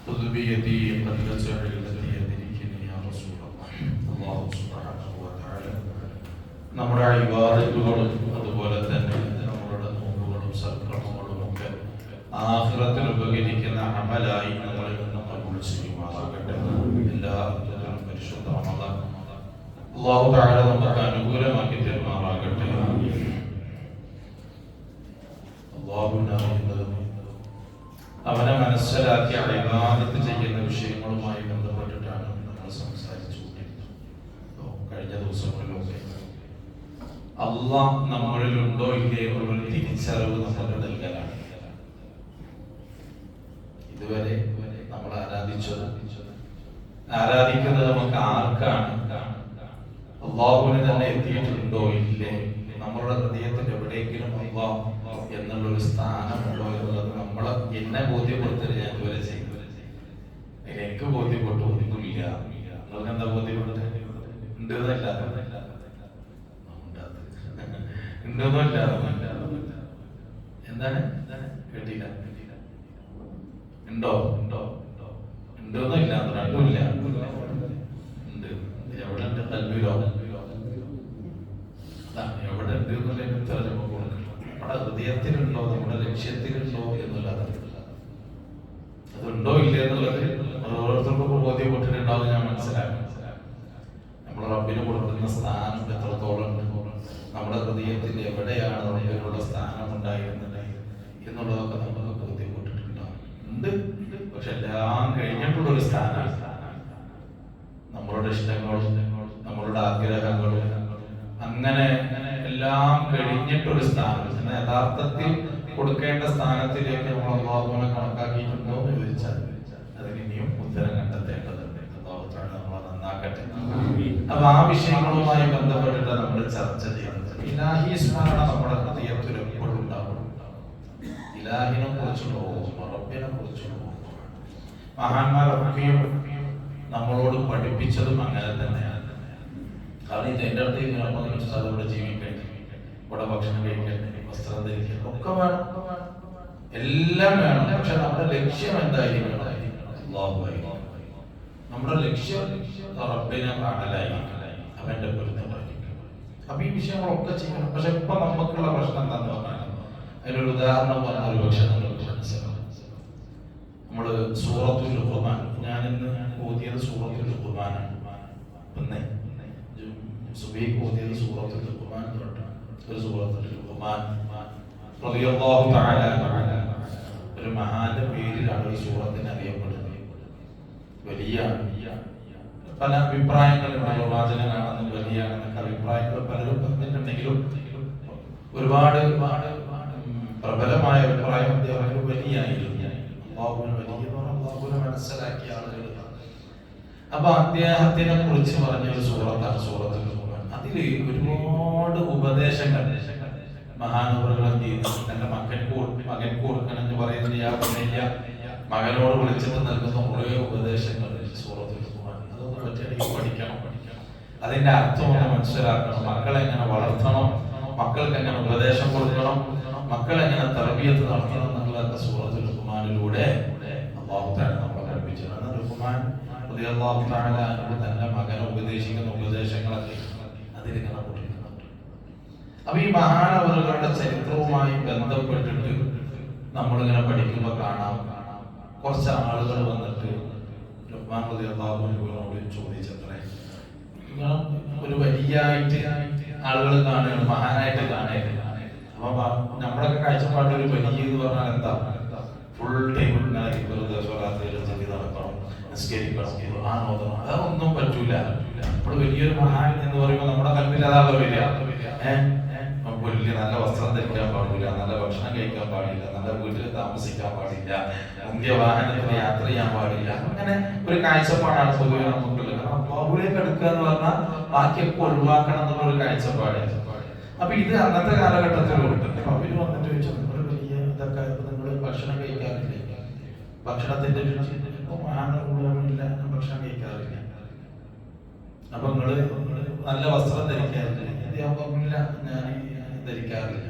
خذ بيدي قد نزع الذي يدركني يا رسول الله. അല്ലാഹു സുബ്ഹാനഹു വ തആല നമ്മുടെ ഇബാദത്തുകളും അതുപോലെ തന്നെ നമ്മുടെ നോമ്പുകളും സൽക്കർമ്മങ്ങളും ഒക്കെ ആഖിറത്തിൽ ഉപകരിക്കുന്ന അമലായി നമ്മളിൽ നിന്ന് കബൂൽ ചെയ്യുമാറാകട്ടെ. എല്ലാവരും പരിശുദ്ധ റമദാൻ അല്ലാഹു തആല നമുക്ക് അനുകൂലമാക്കി തരുമാറാകട്ടെ. അല്ലാഹുവിനറിയുന്നത് അവനെ മനസ്സിലാക്കി ഇബാദത്ത് ചെയ്യുന്ന വിഷയങ്ങളുമായി ബന്ധപ്പെട്ടിട്ടാണ് നമ്മൾ സംസാരിച്ചുകൊണ്ടിരുന്നത്. കഴിഞ്ഞ ദിവസങ്ങളിലൊക്കെ അല്ലാഹ് നമ്മളിലുണ്ടോ ഇല്ലേ എന്നുള്ള തിരിച്ചറിവ് നമുക്ക് നൽകലാണ്. ഇതുവരെ നമ്മൾ ആരാധിക്കുന്നത് നമുക്ക് ആർക്കാണ്? അല്ലാഹുവിനെ തന്നെ എത്തിയിട്ടുണ്ടോ ഇല്ലേ? നമ്മളുടെ ഹൃദയത്തിൽ എവിടെയെങ്കിലും അല്ലാഹ് എന്നുള്ളൊരു സ്ഥാനമുണ്ടോ എന്നുള്ളത് നമ്മളെ എന്നെ ബോധ്യപ്പെടുത്തൽ ഞാൻ ഇതുവരെ ചെയ്തത്. എനിക്ക് ബോധ്യപ്പെട്ടു ഒന്നുമില്ല. നിങ്ങൾക്ക് എന്താ ബോധ്യപ്പെട്ടത്? ഉണ്ടെന്നല്ല എന്താണ് കേട്ടില്ല? ഉണ്ടോ ഉണ്ടോന്നും ഇല്ല, രണ്ടുമില്ല. ഉണ്ട്. എവിടെ ഉണ്ട്? കൽവിലോ? എവിടെ ഉണ്ട് എന്നുള്ളതിന് ഉത്തരം നമുക്ക് കൊടുക്കണം. നമ്മുടെ ഹൃദയത്തിലുണ്ടോ, നമ്മുടെ ലക്ഷ്യത്തിലുണ്ടോ എന്നുള്ളത്. അതുണ്ടോ ഇല്ല എന്നുള്ളത് ഓരോരുത്തർക്കും ബോധ്യപ്പെട്ടിട്ടുണ്ടാവും. ഞാൻ മനസ്സിലാക്കും നമ്മുടെ റബ്ബിന് കൊടുക്കുന്ന സ്ഥാനം എത്രത്തോളം ഉണ്ട്, നമ്മുടെ ഹൃദയത്തിൽ എവിടെയാണ് റബ്ബിനുള്ള സ്ഥാനം ഉണ്ടായിരുന്നത് എന്നുള്ളതൊക്കെ നമുക്ക് ബോധ്യപ്പെട്ടിട്ടുണ്ടാവും. ഉണ്ട്. പക്ഷെ എല്ലാം കഴിഞ്ഞിട്ടുള്ളൊരു സ്ഥാനമാണ് നമ്മളുടെ ഇഷ്ടങ്ങളും നമ്മളുടെ ആഗ്രഹങ്ങളും. അങ്ങനെ എല്ലാം കഴിഞ്ഞിട്ടൊരു സ്ഥാനം, യഥാർത്ഥത്തിൽ കൊടുക്കേണ്ട സ്ഥാനത്തിലേക്ക് നമ്മൾ അല്ലാഹുവിനെ കണക്കാക്കിയിട്ടുണ്ടോ എന്ന് ചോദിച്ചാൽ അതിന് ഇനിയും ഉത്തരം കണ്ടെത്തേണ്ടതുണ്ട്. അല്ലാഹു തആല നമ്മളെ നന്നാക്കട്ടെ. അപ്പൊ ആ വിഷയങ്ങളുമായി ബന്ധപ്പെട്ടിട്ട് നമ്മൾ ചർച്ച ചെയ്യുന്നത് ഇലാഹി സ്മരണ നമ്മുടെ ഹൃദയത്തിൽ എപ്പോഴും ഉണ്ടാവും. ഇലാഹിനെ കുറിച്ചുള്ള ഓർമ്മ, റബ്ബിനെ കുറിച്ചുള്ള ഓർമ്മ മഹാന്മാരൊക്കെ നമ്മളോട് പഠിപ്പിച്ചതും അങ്ങനെ തന്നെയാണ്. കാരണം ഇത് എൻ്റെ അടുത്ത് ഇവിടെ ജീവിക്കാൻ, ഇവിടെ ഭക്ഷണം കഴിക്കാൻ, വസ്ത്രം ധരിക്കാൻ ഒക്കെ വേണം, എല്ലാം വേണം. പക്ഷെ നമ്മുടെ ലക്ഷ്യം എന്തായിരിക്കണം? നമ്മുടെ ലക്ഷ്യം റബ്ബിനെ കാണലായിരിക്കണം, അവന്റെ പൊരുത്തമായിരിക്കണം. അപ്പൊ ഈ വിഷയങ്ങളൊക്കെ ചെയ്യണം. പക്ഷെ ഇപ്പൊ നമുക്കുള്ള പ്രശ്നം എന്താന്ന് പറഞ്ഞാൽ അതിലൊരു ഉദാഹരണം പറഞ്ഞ ഒരു പക്ഷെ നിങ്ങൾക്ക് മനസ്സിലാവും. നമ്മള് സൂറത്തുൽ ലുഖ്മാൻ, ഞാനിന്ന് ഓതിയത് സൂറത്തുൽ ലുഖ്മാനാണ്. പിന്നെ സുബൈക്ക് ഓതിയത് സൂറത്തുൽ ലുഖ്മാൻ തൊട്ടാണ്. ഒരു സൂറത്തുൽ ലുഖ്മാൻ റളിയല്ലാഹു തആല ഒരു മഹാന്റെ പേരിലാണ് ഈ സൂറത്തിന് അറിയപ്പെടുന്നത്. വലിയ പല അഭിപ്രായങ്ങളുണ്ട്. വാചകനാണെന്നും വലിയാണെന്നൊക്കെ അഭിപ്രായങ്ങൾ പലരും പറഞ്ഞിട്ടുണ്ടെങ്കിലും ഒരുപാട് പ്രബലമായ അഭിപ്രായം അദ്ദേഹം വലിയായിരുന്നു. അല്ലാഹുവിനെ മനസ്സിലാക്കിയ ആളുകൾ. അപ്പൊ അദ്ദേഹത്തിനെ കുറിച്ച് പറഞ്ഞ ഒരു സൂറത്താണ് സൂറത്തുൽ ലുഖ്മാൻ. അതിൽ ഒരുപാട് ഉപദേശങ്ങൾ മഹാനവറുകൾ തന്റെ മകൻ കൊടുക്കണം എന്ന് പറയുന്ന മകനോട് വിളിച്ചിട്ട് നൽകുന്ന കുറേ ഉപദേശങ്ങൾ സൂറത്തുൽ ലുഖ്മാൻ. അതൊന്ന് പറ്റിയാണെങ്കിൽ പഠിക്കണം, അതിന്റെ അർത്ഥം ഒന്ന് മനസ്സിലാക്കണം. മക്കളെ എങ്ങനെ വളർത്തണം, മക്കൾക്ക് എങ്ങനെ ഉപദേശം കൊടുക്കണം, മക്കൾ എങ്ങനെ തർബിയത്ത് നടത്തണം എന്നുള്ളതൊക്കെ സൂറത്തുൽ ലുഖ്മാനിലൂടെ അല്ലാഹു തആല നമ്മളെ പഠിപ്പിച്ചിട്ടുണ്ട്. ലുഖ്മാൻ റളിയല്ലാഹു തആല തന്റെ മകനെ ഉപദേശിക്കുന്ന ഉപദേശങ്ങളൊക്കെ അതിലിങ്ങനെ പഠിക്കുന്നുണ്ട്. അപ്പൊ ഈ മഹാനവറുകളുടെ ചരിത്രവുമായി ബന്ധപ്പെട്ടിട്ട് നമ്മളിങ്ങനെ പഠിക്കുമ്പോൾ കാണാം, കുറച്ച് ആളുകൾ വന്നിട്ട് ലുഖ്മാൻ റളിയല്ലാഹു അൻഹുവിനോട് ചോദിച്ചത്രേ, ഒരു വലിയായിട്ട് ആളുകൾ കാണുകയാണ്, മഹാനായിട്ട് കാണുകയാണ്. അപ്പൊ നമ്മളൊക്കെ കാഴ്ചപ്പാട് ഒരു വലിയ എന്ന് പറഞ്ഞാൽ എന്താ? ഫുൾ ടൈം നടക്കണം, നിസ്കരിക്കണം, ഖുർആൻ ഓതണം, അതൊന്നും പറ്റൂല. നമ്മള് വലിയൊരു മഹാൻ എന്ന് പറയുമ്പോൾ നമ്മുടെ കൽപ്പിൽ അതാണല്ലോ വരിക. വലിയ നല്ല വസ്ത്രം ധരിക്കാൻ പാടില്ല, നല്ല ഭക്ഷണം കഴിക്കാൻ പാടില്ല, നല്ല വീട്ടിൽ താമസിക്കാൻ പാടില്ല, മുന്തിയ വാഹനത്തിന് യാത്ര ചെയ്യാൻ പാടില്ല. അങ്ങനെ ഒരു കാഴ്ചപ്പാടാണ് പൊതുവെ നമുക്കുള്ളത്. അള്ളാഹുവിലേക്ക് അടുക്കുക എന്ന് പറഞ്ഞാൽ ബാക്കിയൊക്കെ ഒഴിവാക്കണം എന്നുള്ള ഒരു കാഴ്ചപ്പാട്. അപ്പൊ ഇത് അന്നത്തെ കാലഘട്ടത്തിലുണ്ട്. അപ്പൊ അവര് വന്നിട്ട് ചോദിച്ചു, നിങ്ങൾ വലിയ ഇതൊക്കെ നിങ്ങൾ ഭക്ഷണം കഴിക്കാറില്ല, ഭക്ഷണത്തിന്റെ മഹാനമില്ല, ഭക്ഷണം കഴിക്കാറില്ല, അപ്പൊ നിങ്ങള് നല്ല വസ്ത്രം ധരിക്കാറില്ല, ഞാൻ ധരിക്കാറില്ല,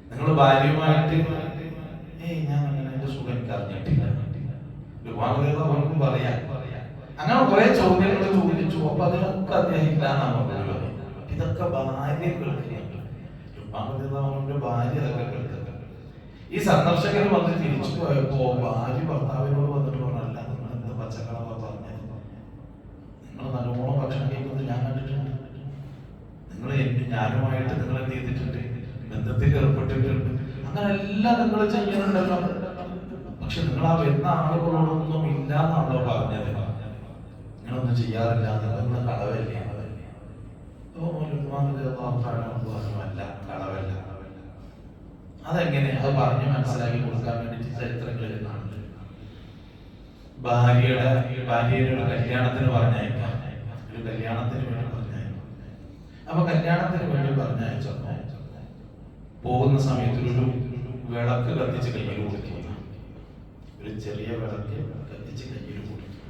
നിങ്ങൾ ഭാര്യയുമായിട്ട് ഞാൻ അങ്ങനെ എന്റെ സുഖം എനിക്ക് അറിഞ്ഞിട്ടില്ല. അവർക്ക് പറയാം. അങ്ങനെ കുറെ ചോദ്യങ്ങൾ ചോദിച്ചു. അപ്പൊ അതിനൊക്കെ അദ്ദേഹം ഇല്ലാന്നാണ് പറഞ്ഞത്. ഇതൊക്കെ ഭാര്യ കേൾക്കുന്നുണ്ട്. അവന്റെ ഭാര്യ അതൊക്കെ കേൾക്കുന്നുണ്ട്. ഈ സന്ദർശകർ വന്ന് തിരിച്ചു പോയപ്പോ ഭാര്യ ഭർത്താവിനോട് വന്നിട്ട് പറഞ്ഞല്ല, നിങ്ങൾ എന്ത് പച്ചക്കളവ പറഞ്ഞത്, നിങ്ങൾ നല്ലോണം ഭക്ഷണം കഴിക്കുന്നത് ഞാൻ കണ്ടിട്ടുണ്ട്, നിങ്ങൾ ഞാനുമായിട്ട് നിങ്ങൾ എന്ത് ചെയ്തിട്ടുണ്ട്, ബന്ധത്തിൽ ഏർപ്പെട്ടിട്ടുണ്ട്, അങ്ങനെ എല്ലാം നിങ്ങൾ ചെയ്യുന്നുണ്ടല്ലോ, പക്ഷെ നിങ്ങൾ ആ വരുന്ന ആളുകളോടൊന്നും ഇല്ല എന്നാണല്ലോ പറഞ്ഞത്, നിങ്ങളൊന്നും ചെയ്യാറില്ല, നിങ്ങൾ കളവല്ലേ. അല്ല, കളവല്ല. അതെങ്ങനെ? അത് പറഞ്ഞ് മനസ്സിലാക്കി കൊടുക്കാൻ വേണ്ടി ചരിത്രങ്ങളിൽ കാണുന്നുണ്ട്. ഭാര്യയുടെ ഒരു കല്യാണത്തിന് പറഞ്ഞയക്കാം, ഒരു കല്യാണത്തിന് വേണ്ടി പറഞ്ഞയക്കാം. അപ്പൊ കല്യാണത്തിന് വേണ്ടി പറഞ്ഞയച്ചപ്പോ പോകുന്ന സമയത്ത് ഒരു വിളക്ക് കത്തിച്ച് കയ്യിൽ കൊടുക്കുക, ഒരു ചെറിയ വിളക്ക് കത്തിച്ച് കയ്യിൽ കൊടുക്കുക.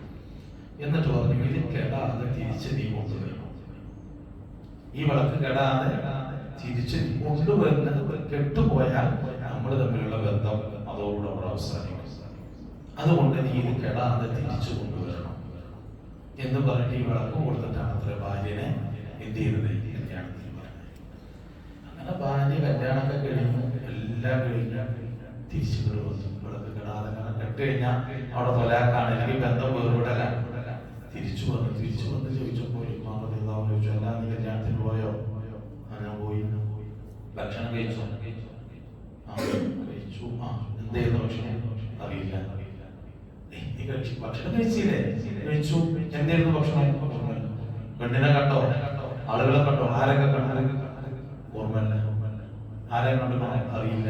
എന്നിട്ട് പറഞ്ഞു, ഇത് കെടാതെ തിരിച്ച് നീ കൊണ്ടുവരണം, ഈ വിളക്ക് കെടാതെ തിരിച്ച് കൊണ്ടുവരുന്നത് കെട്ടുപോയാൽ നമ്മൾ തമ്മിലുള്ള ബന്ധം അതോടുകൂടെ അവിടെ അവസാനിക്കും. അതുകൊണ്ട് നീ ഇത് കെടാതെ തിരിച്ചു കൊണ്ടുവരണം എന്ന് പറഞ്ഞിട്ട് ഈ വിളക്ക് കൊടുത്തിട്ടാണ് അത്ര ഭാര്യനെ എന്ത് ചെയ്തത്, കല്യാണത്തിന് പറഞ്ഞത്. അങ്ങനെ ഭാര്യ കല്യാണമൊക്കെ കഴിഞ്ഞു, എല്ലാം കഴിഞ്ഞാൽ തിരിച്ചു കൊണ്ടുവന്നു. വിളക്ക് കെടാതെ കെട്ട് കഴിഞ്ഞാൽ അവിടെ തൊലാക്കാണ്, അല്ലെങ്കിൽ ബന്ധം വേർപെടലാണ്. തിരിച്ചു വന്ന് ചോദിച്ചപ്പോൾ ചോദിച്ചു, അല്ല നീ കല്യാണത്തിന് പോയോ? ഞാൻ പോയി. ഭക്ഷണം കഴിച്ചു? കഴിച്ചു. എന്തായിരുന്നു ഭക്ഷണം? അറിയില്ല. നീ കഴിച്ചു? ഭക്ഷണം കഴിച്ചില്ലേ? കഴിച്ചു. എന്തായിരുന്നു ഭക്ഷണം? പെണ്ണിനെ കണ്ടോ? ആളുകളെ കണ്ടോ? ആരൊക്കെ കണ്ടു? ഓർമ്മല്ല. ആരെ കണ്ടു? അറിയില്ല.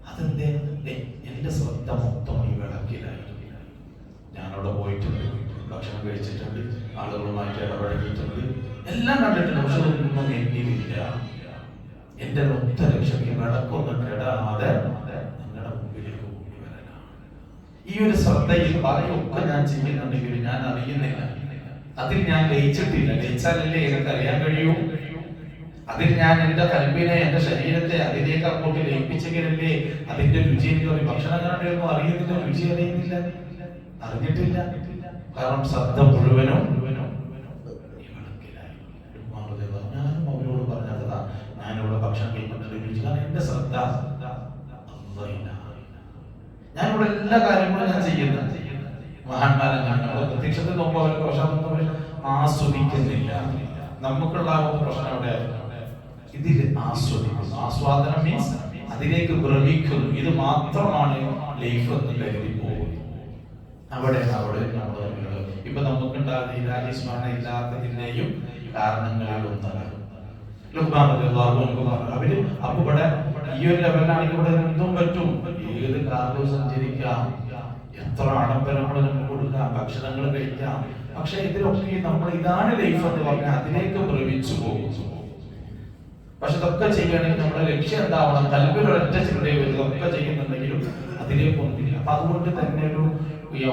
അതെന്തേ? എന്റെ ശ്രദ്ധ മൊത്തം ഈ വിളക്കിലായിരുന്നു. ഞാനവിടെ പോയിട്ടുണ്ട്, ഭക്ഷണം കഴിച്ചിട്ടുണ്ട്, ആളുകളുമായിട്ട് ഇടപഴകിയിട്ടുണ്ട്, എല്ലാം കണ്ടിട്ടുണ്ട്, പക്ഷെ ഒന്നും എന്നിലില്ല. എന്റെ ഒറ്റ ലക്ഷ്യം ഈ വിളക്കൊന്നും കെടാതെ നിങ്ങളുടെ മുമ്പിലേക്ക് കൊണ്ടുവരാനാണ്. ഈ ഒരു ശ്രദ്ധയിൽ ബാക്കിയൊക്കെ ഞാൻ ചെയ്യുന്നുണ്ടെങ്കിലും ഞാൻ അറിയുന്നില്ല, അതിൽ ഞാൻ ലയിച്ചിട്ടില്ല. ലയിച്ചാലല്ലേ എനിക്ക് അറിയാൻ കഴിയൂ. അതിൽ ഞാൻ എന്റെ കൽബിനെ, എന്റെ ശരീരത്തെ അതിലേക്ക് അങ്ങോട്ട് ലയിപ്പിച്ചെങ്കിലല്ലേ അതിന്റെ രുചി എനിക്ക് അറിയും. ഭക്ഷണം കണ്ടിരുന്നു, അറിയുന്നില്ല, രുചി അറിയുന്നില്ല, അറിഞ്ഞിട്ടില്ല. കാരണം ശ്രദ്ധ മുഴുവനും ഞാനും അവരോട് പറഞ്ഞതാ, ഞാനിവിടെ ഭക്ഷണം കഴിക്കുന്നുണ്ട്, കാരണം എന്റെ ശ്രദ്ധ ഞാനിവിടെ എല്ലാ കാര്യങ്ങളും ഞാൻ ചെയ്യുന്നത്. മഹാന്മാരങ്ങനെ പ്രത്യക്ഷത്തിൽ നോക്കുമ്പോൾ അവർക്ക് പ്രശ്നം ആസ്വദിക്കുന്നില്ല. നമുക്കുള്ള പ്രശ്നം അവിടെ ഇതിൽ ആസ്വദിക്കുന്നു. ആസ്വാദനം മീൻസ് അതിലേക്ക് ഭ്രമിക്കുന്നു. ഇത് മാത്രമാണ് ലൈഫ് എന്ന് കരുതി പോകുന്നത്. അവിടെ ഇപ്പൊ നമുക്കുണ്ടാകുന്ന സ്മരണ ഇല്ലാത്തതിന്റെയും കാരണങ്ങളിൽ ഒന്നാണ്. അവര് അപ്പൊ ഇവിടെ ഈ ഒരു ലെവലിലാണെങ്കിൽ ഇവിടെ എന്തും പറ്റും, ഏത് കാറിലും സഞ്ചരിക്കാം, എത്ര ആഡംബരങ്ങൾ നമുക്ക് കൊടുക്കാം, ഭക്ഷണങ്ങൾ കഴിക്കാം. പക്ഷെ ഇതിലൊക്കെ നമ്മൾ ഇതാണ് ലൈഫ് എന്ന് പറഞ്ഞാൽ അതിലേക്ക് ഭ്രമിച്ചു പോകുന്നു. പക്ഷെ ഇതൊക്കെ ചെയ്യണമെങ്കിൽ നമ്മുടെ ലക്ഷ്യം എന്താവണം? കൽബിലൊരൊറ്റ ചിന്തയും ഇതൊക്കെ ചെയ്യുന്നുണ്ടെങ്കിലും അതിലേക്ക് ഒന്നില്ല. അപ്പൊ അതുകൊണ്ട് തന്നെ ഒരു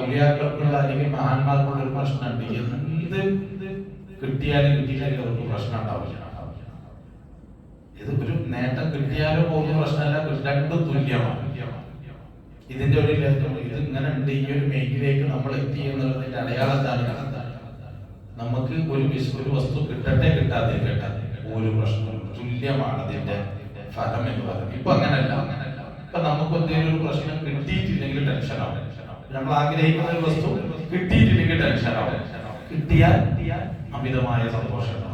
ഔലിയാക്കൾക്കുള്ള അല്ലെങ്കിൽ മഹാന്മാർക്കുള്ള ഒരു പ്രശ്നമുണ്ട്. എന്ത് കിട്ടിയാലും കിട്ടിയില്ലെങ്കിൽ അവർക്ക് പ്രശ്നം ഉണ്ടാവില്ല. ഇത് ഒരു നേട്ടം കിട്ടിയാലും പോകുന്ന പ്രശ്നമല്ല, രണ്ടും തുല്യമാണ്. ഇതിന്റെ ഒരു ഇത് ഇങ്ങനെ ഉണ്ട്. ഈ ഒരു മേഖലയിലേക്ക് നമ്മൾ എത്തി എന്നുള്ളതിന്റെ അടയാളം എന്താണ്? നമുക്ക് ഒരു വസ്തു കിട്ടട്ടെ കിട്ടാതെ ഒരു പ്രശ്നം തുല്യമാണ് അതിന്റെ ഫലം എന്ന് പറയുന്നത്. ഇപ്പൊ അങ്ങനല്ല. ഇപ്പൊ നമുക്ക് എന്തെങ്കിലും ഒരു പ്രശ്നം കിട്ടിയിട്ടില്ലെങ്കിൽ ടെൻഷനാവും. നമ്മൾ ആഗ്രഹിക്കുന്ന ഒരു വസ്തു കിട്ടിയിട്ടില്ലെങ്കിൽ ടെൻഷനാവും, കിട്ടിയാൽ അമിതമായ സന്തോഷമാവും.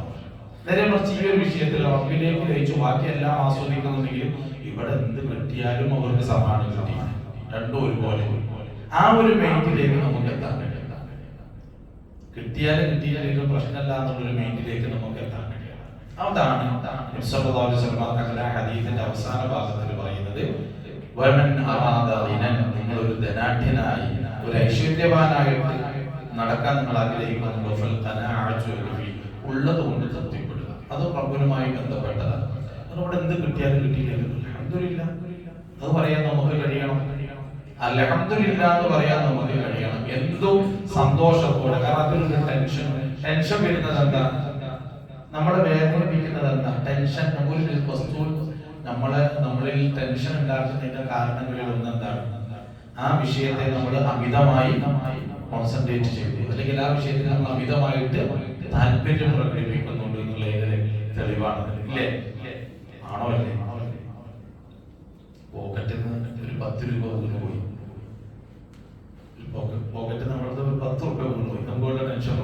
നേരെ മറിച്ച് ഈ ഒരു വിഷയത്തിൽ റബ്ബിലേക്ക് ലയിച്ചു ബാക്കിയെല്ലാം ആസ്വദിക്കുന്നുണ്ടെങ്കിലും ഇവിടെ എന്ത് കിട്ടിയാലും അവർക്ക് സമാനം കിട്ടി, രണ്ടും ഒരുപോലെ. ആ ഒരു മൈൻഡിലേക്ക് നമുക്ക് എത്താൻ കഴിയും. കിട്ടിയാലും പ്രശ്നമല്ല എന്നുള്ളൊരു മൈൻഡിലേക്ക് നമുക്ക് എത്താൻ കഴിയും. അതാണ് ഹദീസിന്റെ അവസാന ഭാഗത്തിൽ പറയുന്നത്, നിങ്ങളൊരു ധനാഢ്യനായി ഒരു ഐശ്വര്യവാനായിട്ട് നടക്കാൻ നിങ്ങൾ ആഗ്രഹിക്കുന്നുണ്ടോ, ഉള്ളത് കൊണ്ട് തൃപ്തിപ്പെടുക. അത് റബ്ബുനുമായി ബന്ധപ്പെട്ടതാണ്. അതുകൊണ്ട് എന്ത് കിട്ടിയാലും കിട്ടിയില്ലെങ്കിൽ അൽഹംദുലില്ലാ അത് പറയാൻ നമുക്ക് കഴിയണം. അൽഹംദുലില്ലാ എന്ന് പറയാൻ നമുക്ക് കഴിയണം, എന്തും സന്തോഷത്തോടെ. കാരണം അതിലൊരു ടെൻഷൻ വരുന്നത് എന്താ? നമ്മളെ വേദനിപ്പിക്കുന്നത് എന്താ? ടെൻഷൻ. ഒരു വസ്തു നമ്മളിൽ ടെൻഷൻ ഉണ്ടാക്കുന്നതിന്റെ കാരണങ്ങളിൽ ഒന്നെന്താണ്? ആ വിഷയത്തെ നമ്മൾ അമിതമായി കോൺസെൻട്രേറ്റ് ചെയ്തു, അല്ലെങ്കിൽ ആ വിഷയത്തിൽ നമ്മൾ അമിതമായിട്ട് താല്പര്യം പ്രകടിപ്പിക്കുന്നുണ്ട് എന്നുള്ളതിന്റെ തെളിവാണ്. ഇല്ലേ? ആണോ അല്ലേ? പോക്കറ്റിൽ നിന്ന് ഒരു 10 രൂപ വീണുപോയി, പോക്കറ്റിൽ നമ്മളത് 10 രൂപ വീണുപോയി, നമുക്ക് വളരെ ടെൻഷൻ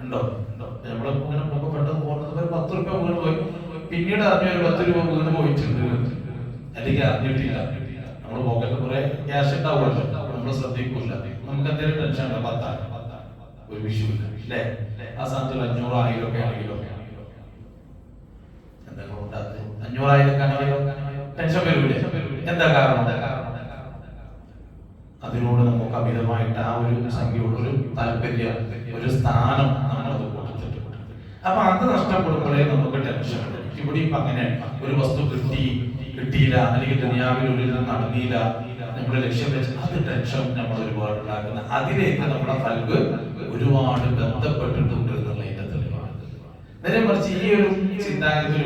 ഉണ്ടോ? നമ്മളെ ഇങ്ങനെ പോകുമ്പോൾ പെട്ടെന്ന് പോകുന്നത് ഒരു 10 രൂപ വീണുപോയി, പിന്നീട് അറിഞ്ഞ ഒരു 10 രൂപ വീണ് പോയിട്ടുണ്ട്, അല്ലെങ്കിൽ അറിഞ്ഞിട്ടില്ല. നമ്മൾ പോക്കറ്റിൽ കുറെ ക്യാഷ് ഉണ്ടാവുമല്ലോ, നമ്മൾ ശ്രദ്ധിക്കൂല, നമുക്ക് എന്തെങ്കിലും ടെൻഷൻ ഉണ്ടോ? 10 ഒരു വിഷയമില്ല അല്ലേ? ആ സ്ഥാനത്ത് 500 1000 ഒക്കെ ആണെങ്കിലോ എന്തെങ്കിലും ഉണ്ടാകുന്നത് 500 1000 ആണെങ്കിലോ ടെൻഷൻ വരൂലേ? എന്താ കാരണം? അതിനോട് നമുക്ക് അമിതമായിട്ട് ആ ഒരു സംഖ്യയോട് ഒരു താല്പര്യം, ഒരു സ്ഥാനം നമ്മളത് കൊടുത്തിട്ടുണ്ട്. അപ്പൊ അത് നഷ്ടപ്പെടുമ്പോഴേ നമുക്ക് ടെൻഷൻ വരും. ഇവിടെ ഇപ്പൊ അങ്ങനെ ഒരു വസ്തു കിട്ടിയില്ല, അല്ലെങ്കിൽ ദുനിയാവിൽ ഒരു നടന്നില്ല, നമ്മുടെ ലക്ഷ്യം വെച്ച് അത് ടെൻഷൻ നമ്മൾ ഒരുപാട് ഉണ്ടാക്കുന്ന, അതിലേക്ക് നമ്മുടെ കൽബ് ഒരുപാട് ബന്ധപ്പെട്ടിട്ടുണ്ട് എന്നുള്ളതിന്റെ തെളിവാണ്. നേരെ മറിച്ച് ഈ ഒരു ചിന്താഗതി,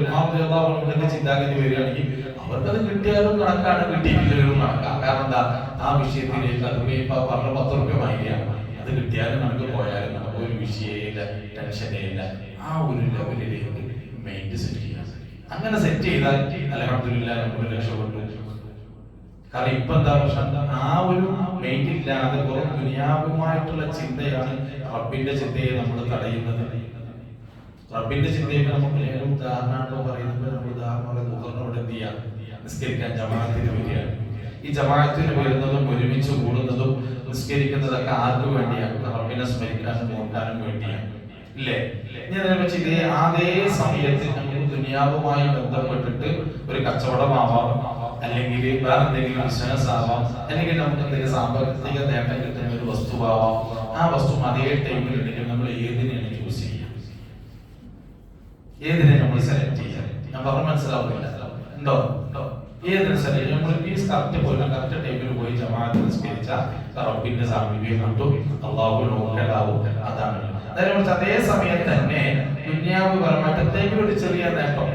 ചിന്താഗതി വരികയാണെങ്കിൽ അവർക്കത് കിട്ടിയാലും കണക്കാണ്, കിട്ടിയിട്ടില്ലെങ്കിലും കണക്കാണ്. കാരണം എന്താ? ആ വിഷയത്തിലേക്ക് അത് ഇപ്പൊ പറഞ്ഞ 10 രൂപ വാങ്ങിയാണ്, അത് കിട്ടിയാലും നമുക്ക് പോയാലും നമുക്ക് ഒരു വിഷയമില്ല, ടെൻഷനേ ഇല്ല. ആ ഒരു ലെവലിലേക്ക് മൈൻഡ് സെറ്റ് ചെയ്യാം. അങ്ങനെ സെറ്റ് ചെയ്താൽ അൽഹംദുലില്ലാഹ് നമ്മൾ രക്ഷപ്പെട്ടു. കാരണം ഇപ്പൊ എന്താ പ്രശ്നം? ആ ഒരു മൈൻഡ് ഇല്ലാതെ വെറും ദുനിയാവുമായിട്ടുള്ള ചിന്തയാണ് റബ്ബിന്റെ ചിന്തയെ നമ്മൾ തടയുന്നത്. റബ്ബിന്റെ ചിന്തയൊക്കെ നമുക്ക് ഉദാഹരണമായിട്ടോ പറയുന്നത്, നമ്മൾ ഉദാഹരണോടെ എന്ത് ചെയ്യാം? നിസ്കരിക്കാൻ ജമാഅത്തിന് വരികയാണ്. ഈ ജമാഅത്തിന് വരുന്നതും ഒരുമിച്ച് കൂടുന്നതും നിസ്കരിക്കുന്നതൊക്കെ ആർക്കു വേണ്ടിയാണ്? റബ്ബിനെ സ്മരിക്കാനും നോക്കാനും വേണ്ടിയാണ്, ഇല്ലേ? ഇതേ അതേ സമയത്ത് നമുക്ക് ദുനിയാവുമായി ബന്ധപ്പെട്ടിട്ട് ഒരു കച്ചവടമാവാം, അല്ലെങ്കിൽ വേറെ എന്തെങ്കിലും ബിസിനസ് ആവാം, അല്ലെങ്കിൽ നമുക്ക് എന്തെങ്കിലും സാമ്പത്തിക നേട്ടം കിട്ടുന്ന ഒരു വസ്തുവാവാം. ആ വസ്തു അതേ ടൈമിൽ ഉണ്ടെങ്കിൽ നമ്മൾ ഏതിനെയാണ് ചൂസ് ചെയ്യുക? ഏതിനെ നമ്മൾ സെലക്ട് ചെയ്യാം? ഞാൻ പറഞ്ഞ മനസ്സിലാവുന്നില്ല. ഉണ്ടോ? ഏതിനെ സെലക്ട്? നമ്മൾ ഫീസ് കറക്റ്റ് പോയിട്ട് കറക്റ്റ് ടൈമിൽ പോയി ജമാഅത്ത് നിസ്കരിച്ചാൽ റബ്ബിന്റെ സാമീപ്യം കിട്ടും, അല്ലാഹു നോക്കലാവും. അതാണ്. അതേ സമയത്ത് തന്നെ ദുനിയാവ് പരമായിട്ട് എന്തെങ്കിലും ഒരു ചെറിയ നേട്ടം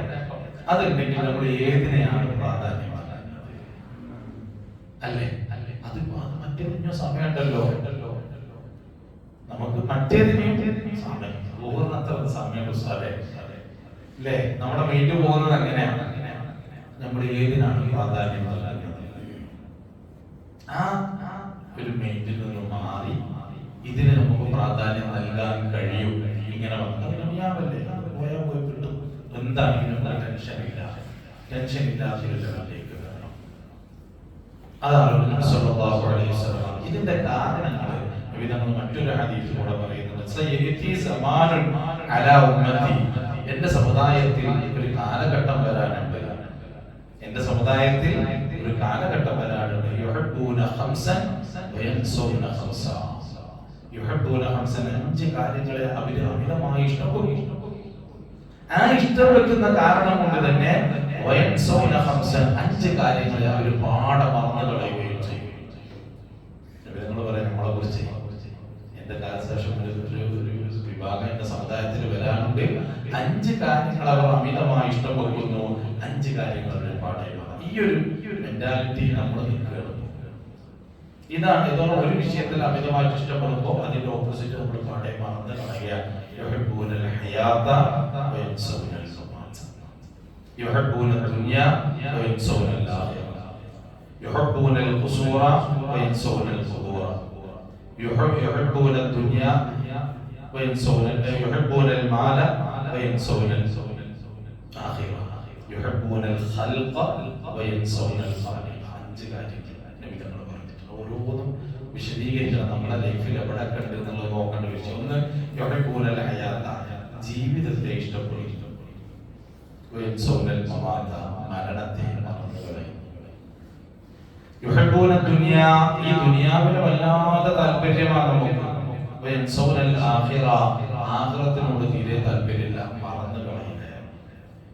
അതുണ്ടെങ്കിൽ നമ്മൾ ഏതിനെയാണ് പ്രാധാന്യം അല്ലേ? അത് മറ്റേതിനോ സമയമുണ്ടല്ലോ, നമുക്ക് മറ്റേതിനെയും സമയം പോകുന്നത്ര സമയം അല്ലേ? നമ്മുടെ മൈൻഡ് പോകുന്നത് അങ്ങനെയാണ്. നമ്മൾ ഏതിനാണ് പ്രാധാന്യം നൽകുന്നത്? ആ ഒരു മൈൻഡിൽ നിന്ന് മാറി ഇതിന് നമുക്ക് പ്രാധാന്യം നൽകാൻ കഴിയും. ഇങ്ങനെ വന്നാൽ ദുനിയാവല്ലേ, പോയാൽ പോയി കിട്ടും, എന്താണെങ്കിലും ടെൻഷൻ ഇല്ലാത്ത ലെവലിലേക്ക് വരണം. അതാണ് നബി സല്ലല്ലാഹു അലൈഹി വസല്ലം. ഇതിന്റെ കാരണങ്ങൾ നമ്മൾ മറ്റൊരു ഹദീസിൽ കൂടെ പറയുന്നുണ്ട്. സയ്യദി സമാനുൻ അലാ ഉമ്മത്തി, എന്റെ സമുദായത്തിൽ ഒരു കാലഘട്ടം വരാനുണ്ട്, എന്റെ സമുദായത്തിൽ ഒരു കാലഘട്ടം വരാനുണ്ട്. യുഹബ്ബൂന ഖംസൻ വയൻസൂന ഖംസ. യുഹബ്ബൂന ഖംസൻ, 5 കാര്യങ്ങളെ അവർ അമിതമായി ഇഷ്ടപ്പെടും. ആ ഇഷ്ടപ്പെടുന്ന കാരണം കൊണ്ട് തന്നെ വയൻസൂന ഖംസൻ, 5 കാര്യങ്ങളെ അവർ പാടെ മറന്നു കളയുകയും ചെയ്യും. നിങ്ങൾ പറയാം നമ്മളെ കുറിച്ച് എന്റെ കാലശേഷം ഒരു വിഭാഗം എന്റെ സമുദായത്തിൽ വരാനുണ്ട്, 5 കാര്യങ്ങൾ അവർ അമിതമായി ഇഷ്ടപ്പെടുന്നു, 5 കാര്യങ്ങൾ അവർ പാടെ. ഈ ഒരു മെന്റാലിറ്റി നമ്മൾ നിൽക്കുകയാണ്. ഇതാണ് ഏതോ ഒരു വിഷയത്തിൽ അമിതമായിട്ട് ഇഷ്ടപ്പെടുമ്പോൾ അതിന്റെ ഓപ്പോസിറ്റ് നമ്മൾ പാടെ മറന്ന് കളയുക. യുഹബ്ബൂനൽ ഹയാത വയൻസൂനൽ സമാഅത, യുഹബ്ബൂനൽ ദുനിയ വയൻസൂനൽ ആഖിറ, യുഹബ്ബൂനൽ ഖുസൂറ വയൻസൂനൽ ഖുബൂറ, യുഹബ്ബൂനൽ ദുനിയ വയൻസൂനൽ, യുഹബ്ബൂനൽ മാല വയൻസൂനൽ ആഖിറ, യുഹബ്ബൂനൽ ഖൽഖ വയൻസൂനൽ ഖാലിഖ. 5 കാര്യങ്ങൾ നബി തങ്ങൾ പറഞ്ഞിട്ടുണ്ട്. ഓരോന്നും വിശദീകരിക്കണം. നമ്മുടെ ലൈഫിൽ എവിടെയൊക്കെ ഉണ്ട് എന്നുള്ളത് നോക്കേണ്ട വിഷയം. ഒന്ന് യുഹബ്ബൂനൽ ഹയാത, ജീവിതത്തെ ഇഷ്ടപ്പെടും. വയൻസൂനൽ മമാത, മരണത്തെ മറന്നു കളയും. യുഹബ്ബൂന ദുനിയ, ഈ ദുനിയാവിന് വല്ലാതെ താല്പര്യമാണ് നമുക്ക്. വയൻസൂനൽ ആഖിറ, ആഖിറത്തിനോട് തീരെ താല്പര്യമില്ല, മറന്നു കളയുകയാണ്.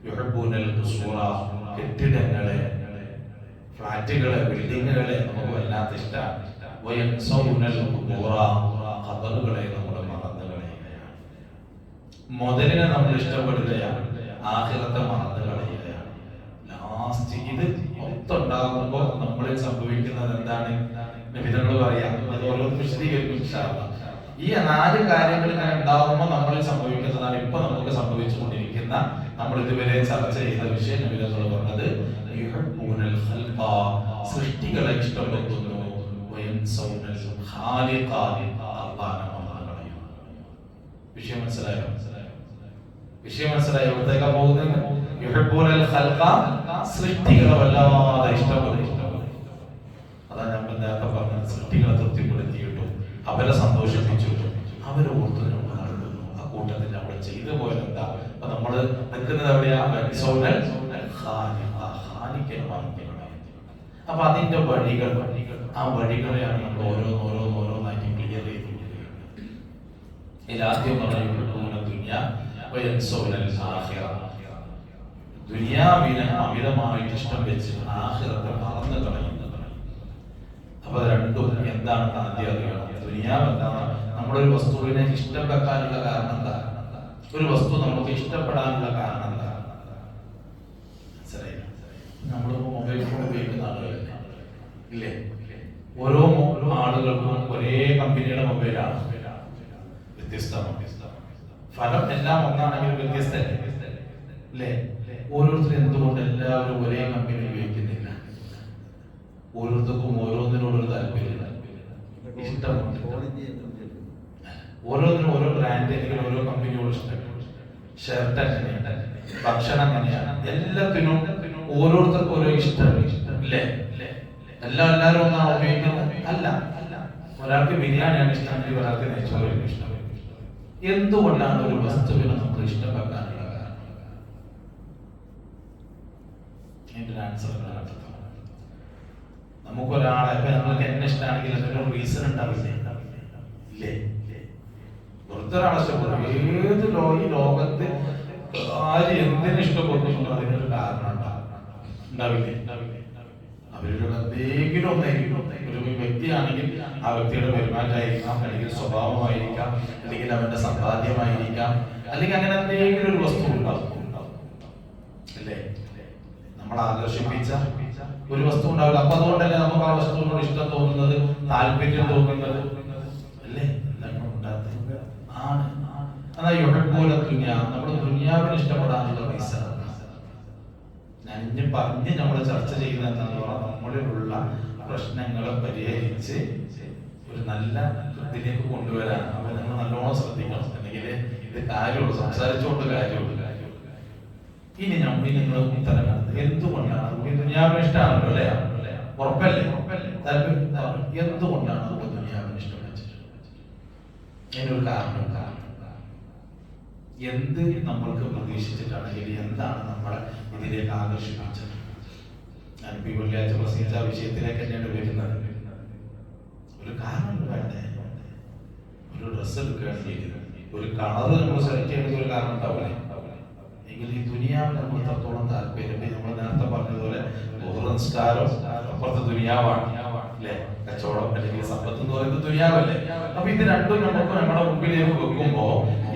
യുഹബ്ബൂനൽ ഖുസൂറ, കെട്ടിടങ്ങളെ, ഫ്ലാറ്റുകളെ, ബിൽഡിങ്ങുകളെ നമുക്ക് വല്ലാത്ത ഇഷ്ടമാണ്. വയൻസൂനൽ ഖുബൂറ, ഖബറുകളെ നമ്മൾ മറന്നു കളയുകയാണ്. മുതലിനെ നമ്മൾ ഇഷ്ടപ്പെടുകയാണ്, ആഖിറത്തെ മറന്നു കളയുകയാണ്. ലാസ്റ്റ് ഇത് മുത്തുണ്ടാകുമ്പോൾ നമ്മളിൽ സംഭവിക്കുന്നത് എന്താണ്? നബിതങ്ങൾ പറയാം, അത് ഓരോന്ന് വിശദീകരിക്കും ഇൻഷാ അല്ലാഹ്. ഈ 4 കാര്യങ്ങൾ ഇങ്ങനെ ഉണ്ടാകുമ്പോൾ നമ്മളിൽ സംഭവിക്കുന്നതാണ് ഇപ്പൊ നമുക്ക് സംഭവിച്ചുകൊണ്ടിരിക്കുന്ന, നമ്മൾ ഇതുവരെ ചർച്ച ചെയ്ത വിഷയം. നബിതങ്ങൾ പറഞ്ഞത് യുഹിബ്ബൂനൽ ഖൽഖ, സൃഷ്ടികളെ ഇഷ്ടപ്പെടുന്നു, വയൻസൗനൽ ഖാലിഖ, അല്ലാഹനെ മറന്നു കളയുന്നു. വിഷയം മനസ്സിലായോ? വിഷയം മനസ്സിലായോ? എവിടത്തേക്കാ പോകുന്നത്? യുഹിബ്ബൂനൽ ഖൽഖ, സൃഷ്ടികളെ വല്ലാതെ ഇഷ്ടപ്പെടുന്നു. അതാ നമ്മൾ നേരത്തെ പറഞ്ഞത്, സൃഷ്ടികളെ തൃപ്തിപ്പെടുത്തിയിട്ടും അവരെ സന്തോഷിപ്പിച്ചിട്ടും അവരെ ഓർത്ത് നമ്മൾ നടക്കുന്നു. ആ കൂട്ടത്തിൽ നമ്മൾ ചെയ്തു പോയത് എന്താ? അപ്പൊ നമ്മള് നിൽക്കുന്നത് എവിടെയാ? അപ്പൊ അതിന്റെ വഴികൾ, ആ വഴികളെയാണ് നമ്മൾ ഓരോന്നായിട്ട് ക്ലിയർ ചെയ്തുകൊണ്ടിരിക്കുന്നത്. ഇതിലാദ്യം ദുനിയാവിനെ അമിതമായിട്ട് ഇഷ്ടം വെച്ച് ആഖിറത്തെ മറന്നു കളയുന്നത്. അപ്പൊ രണ്ടും എന്താണ് ആദ്യം അറിയണം. ദുനിയാവ് എന്താണ്? നമ്മളൊരു വസ്തുവിനെ ഇഷ്ടം വെക്കാനുള്ള കാരണം എന്താ? ഒരു വസ്തു നമുക്ക് ഇഷ്ടപ്പെടാനുള്ള കാരണം എന്താ? മനസ്സിലായില്ല? നമ്മളിപ്പോ മൊബൈൽ ഫോൺ ഉപയോഗിക്കുന്ന ആളുകൾ ഇല്ലേ? ഓരോ ആളുകൾക്കും ഒരേ കമ്പനിയുടെ മൊബൈലാണ്, വ്യത്യസ്തമാണ്. ഫലം എല്ലാം ഒന്നാണെങ്കിലും വ്യത്യസ്തല്ലേ? ഓരോരുത്തരും എന്തുകൊണ്ട് എല്ലാവരും ഒരേ കമ്പനി ഉപയോഗിക്കുന്നില്ല? ഓരോരുത്തർക്കും ഓരോന്നിനോടൊരു താല്പര്യം, ഇഷ്ടമുണ്ട്. ഓരോന്നിനും ഓരോ ബ്രാൻഡ് അല്ലെങ്കിൽ ഓരോ കമ്പനിയോട് ഇഷ്ടം. ഷർട്ട് അങ്ങനെയാണ്, ഭക്ഷണം അങ്ങനെയാണ്, എല്ലാത്തിനും ഓരോരുത്തർക്കും ഓരോ ഇഷ്ടം ഇല്ലേ? എല്ലാവരും ഒന്നാണ് ഉപയോഗിക്കുന്നത് അല്ല. ഒരാൾക്ക് ബിരിയാണിയാണ് ഇഷ്ടമെങ്കിൽ ഒരാൾക്ക് നെയ്ച്ചോറാണ് ഇഷ്ടം. എന്തുകൊണ്ടാണ് ഒരു വസ്തുവിനെ നമ്മൾ ഇഷ്ടം വെക്കാനുള്ള കാരണം? അതിന്റെ ആൻസർ നമുക്കൊരാളെ, ഇപ്പൊ നമ്മൾക്ക് എന്നെ ഇഷ്ടമാണെങ്കിൽ അതിനൊരു റീസൺ ഉണ്ടാവില്ലേ? ഇല്ലേ? വെറുതെ ഒരാളെ ഇഷ്ടപ്പെടും. ഏത് ഈ ലോകത്ത് ആര് എന്തിനു ഇഷ്ടപ്പെടുന്നു അതിനൊരു കാരണം ഉണ്ടാവില്ലേ? അവരുടെ എന്തെങ്കിലും ഒന്നായിരിക്കും. ഒരു വ്യക്തിയാണെങ്കിൽ ആ വ്യക്തിയുടെ പെരുമാറ്റമായിരിക്കാം, അല്ലെങ്കിൽ സ്വഭാവമായിരിക്കാം, അല്ലെങ്കിൽ അവന്റെ സമ്പാദ്യമായിരിക്കാം, അല്ലെങ്കിൽ അങ്ങനെ എന്തെങ്കിലും ഒരു വസ്തു ഉണ്ടാവും അല്ലേ? നമ്മൾ ആകർഷിപ്പിച്ച ഒരു വസ്തു ഉണ്ടാവില്ല. അപ്പൊ അതുകൊണ്ടല്ലേ നമുക്ക് ആ വസ്തുവിനോട് ഇഷ്ടം തോന്നുന്നത്, താല്പര്യം തോന്നുന്നത് അല്ലേ? ആണ്. അതാ യുഹിബ്ബൂന ദുനിയ, നമ്മൾ ദുനിയാവിനെ ഇഷ്ടപ്പെടാനുള്ള റീസൺ. ഞാൻ ഇനി പറഞ്ഞ് നമ്മൾ ചർച്ച ചെയ്യുന്ന എന്താണെന്ന് പറഞ്ഞാൽ, നമ്മളിലുള്ള പ്രശ്നങ്ങളെ പരിഹരിച്ച് ഒരു നല്ല ഇതിലേക്ക് കൊണ്ടുവരാൻ അവ നിങ്ങൾ നല്ലോണം ശ്രദ്ധിക്കണം. അല്ലെങ്കിൽ ഇത് കാര്യമുള്ളൂ, സംസാരിച്ചുകൊണ്ട് കാര്യമുള്ളൂ. ഇനി നിങ്ങൾ ഉത്തരം എന്തുകൊണ്ടാണ് ദുനിയാവിനെ ഇഷ്ടമാണല്ലോ അല്ലേ? ഉറപ്പല്ലേ? എന്തുകൊണ്ടാണ് നമുക്ക് ദുനിയാവിനെ ഇഷ്ടം വെച്ചിട്ടുള്ളത്? അതിനൊരു കാരണം. എന്ത് നമ്മൾക്ക് പ്രതീക്ഷിച്ചിട്ടാണെങ്കിൽ എന്താണ് നമ്മളെ ഇതിലേക്ക് ആകർഷിപ്പിച്ചത്? ഞാനിപ്പോ ഈ വെള്ളിയാഴ്ച പ്രസംഗിച്ച വിഷയത്തിലേക്ക് തന്നെയാണ് വരുന്നത്. ഒരു കാരണം വേണ്ടേ? ഒരു ഡ്രസ്സ് എടുക്കുകയാണെങ്കിൽ ഒരു കളർ നമ്മൾ സെലക്ട് ചെയ്യുന്നത് ഒരു കാരണം ഉണ്ടാവില്ലേ? എങ്കിൽ ഈ ദുനിയാവിൽ നമ്മൾ എത്രത്തോളം താല്പര്യം, നമ്മൾ നേരത്തെ പറഞ്ഞതുപോലെ നിസ്കാരം അപ്പുറത്തെ ദുനിയാവാണ് അല്ലെ? കച്ചവടം അല്ലെങ്കിൽ സമ്പത്ത് എന്ന് പറയുന്നത് ദുനിയാവല്ലേ? അപ്പൊ ഇത് രണ്ടും നമുക്ക് നമ്മുടെ മുമ്പിലേക്ക് വെക്കുമ്പോ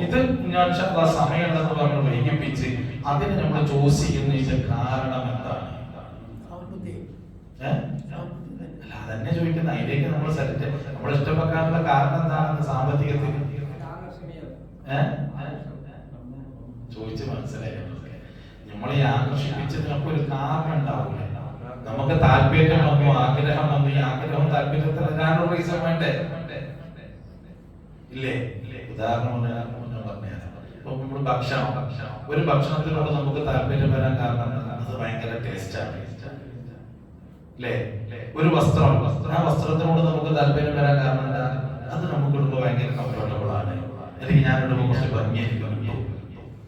ഇത് ഞാൻ സമയമുണ്ടെന്ന് പറഞ്ഞ് വൈകിപ്പിച്ച് അതിന് നമ്മൾ ചോസ് ചെയ്യുന്നതിന്റെ കാരണം എന്താണ്? അല്ല, അതന്നെ ചോദിക്കുന്ന. അതിലേക്ക് നമ്മൾ സെലക്ട് നമ്മൾ ഇഷ്ടപ്പെടാനുള്ള കാരണം എന്താണെന്ന് സാമ്പത്തികത്തിന് ചോദിച്ച് മനസ്സിലായി. നമ്മളെ ആകർഷിപ്പിച്ചതിനൊക്കെ ഒരു കാരണം ഉണ്ടാവില്ല. നമുക്ക് താല്പര്യം വന്നു, ആഗ്രഹം വന്നു. ഈ ആഗ്രഹം താല്പര്യത്തിന് വരാനുള്ള റീസൺ വേണ്ടേ? ഇല്ലേ? ഉദാഹരണം പറഞ്ഞുതരാം. ഇപ്പൊ നമ്മൾ ഭക്ഷണം, ഒരു ഭക്ഷണത്തിനോട് നമുക്ക് താല്പര്യം വരാൻ കാരണം അത് ഭയങ്കര ടേസ്റ്റാണ് അല്ലേ? ഒരു വസ്ത്രം, ആ വസ്ത്രത്തിനോട് നമുക്ക് താല്പര്യം വരാൻ കാരണം എന്താ? അത് നമുക്ക് ഇടുമ്പോൾ ഭയങ്കര കംഫർട്ടബിൾ ആണ്, അല്ലെങ്കിൽ ഞാൻ ഇടുമ്പോൾ കുറച്ച് ഭംഗിയായിരിക്കും,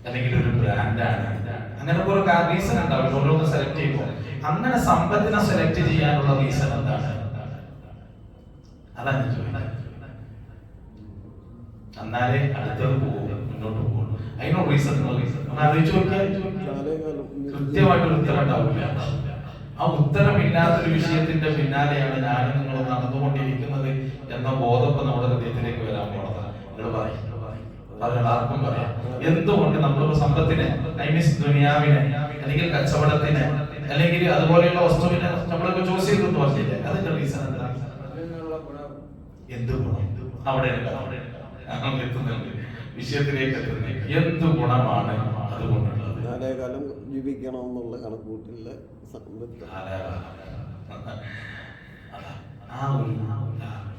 അല്ലെങ്കിൽ ഒരു ബ്രാൻഡാണ്. അങ്ങനെ ഒരു റീസൺ ഉണ്ടാവില്ല ഓരോന്ന് സെലക്ട് ചെയ്യുമ്പോൾ. അങ്ങനെ സമ്പത്തിനെ സെലക്ട് ചെയ്യാനുള്ള റീസൺ എന്താണ്? അതാണ് ചോദിക്കുന്നത്. എന്നാലേ അടുത്തത് പോകും, മുന്നോട്ട് പോകും. അതിനൊരു റീസൺ ആലോചിച്ച് നോക്കിയാൽ കൃത്യമായിട്ടൊരു ഉത്തരം ഉണ്ടാവില്ല. ആ ഉത്തരമില്ലാത്തൊരു വിഷയത്തിന്റെ പിന്നാലെയാണ് ഞാനും നിങ്ങൾ നടന്നുകൊണ്ടിരിക്കുന്നത് എന്ന ബോധം നമ്മുടെ ഹൃദയത്തിലേക്ക് വരാൻ പോണത്. നിങ്ങൾ പറയും, ആർക്കും പറയാം എന്തുകൊണ്ട് നമ്മൾ സമ്പത്തിനെ, ദുനിയാവിനെ അല്ലെങ്കിൽ കച്ചവടത്തിനെ അല്ലെങ്കിൽ അതുപോലെയുള്ള വസ്തുവിനെ നമ്മളിപ്പോ ചൂസ് ചെയ്തു പറഞ്ഞില്ലേ, അതിന്റെ റീസൺ എന്താ? എന്ത് ഗുണം? അവിടെ എത്തുന്നുണ്ട്, വിഷയത്തിലേക്ക് എത്തുന്നത്. എന്ത് ഗുണമാണ് അതുകൊണ്ടുള്ളത്? കാലം ജീവിക്കണം എന്നുള്ള കണക്കൂട്ടില്ല.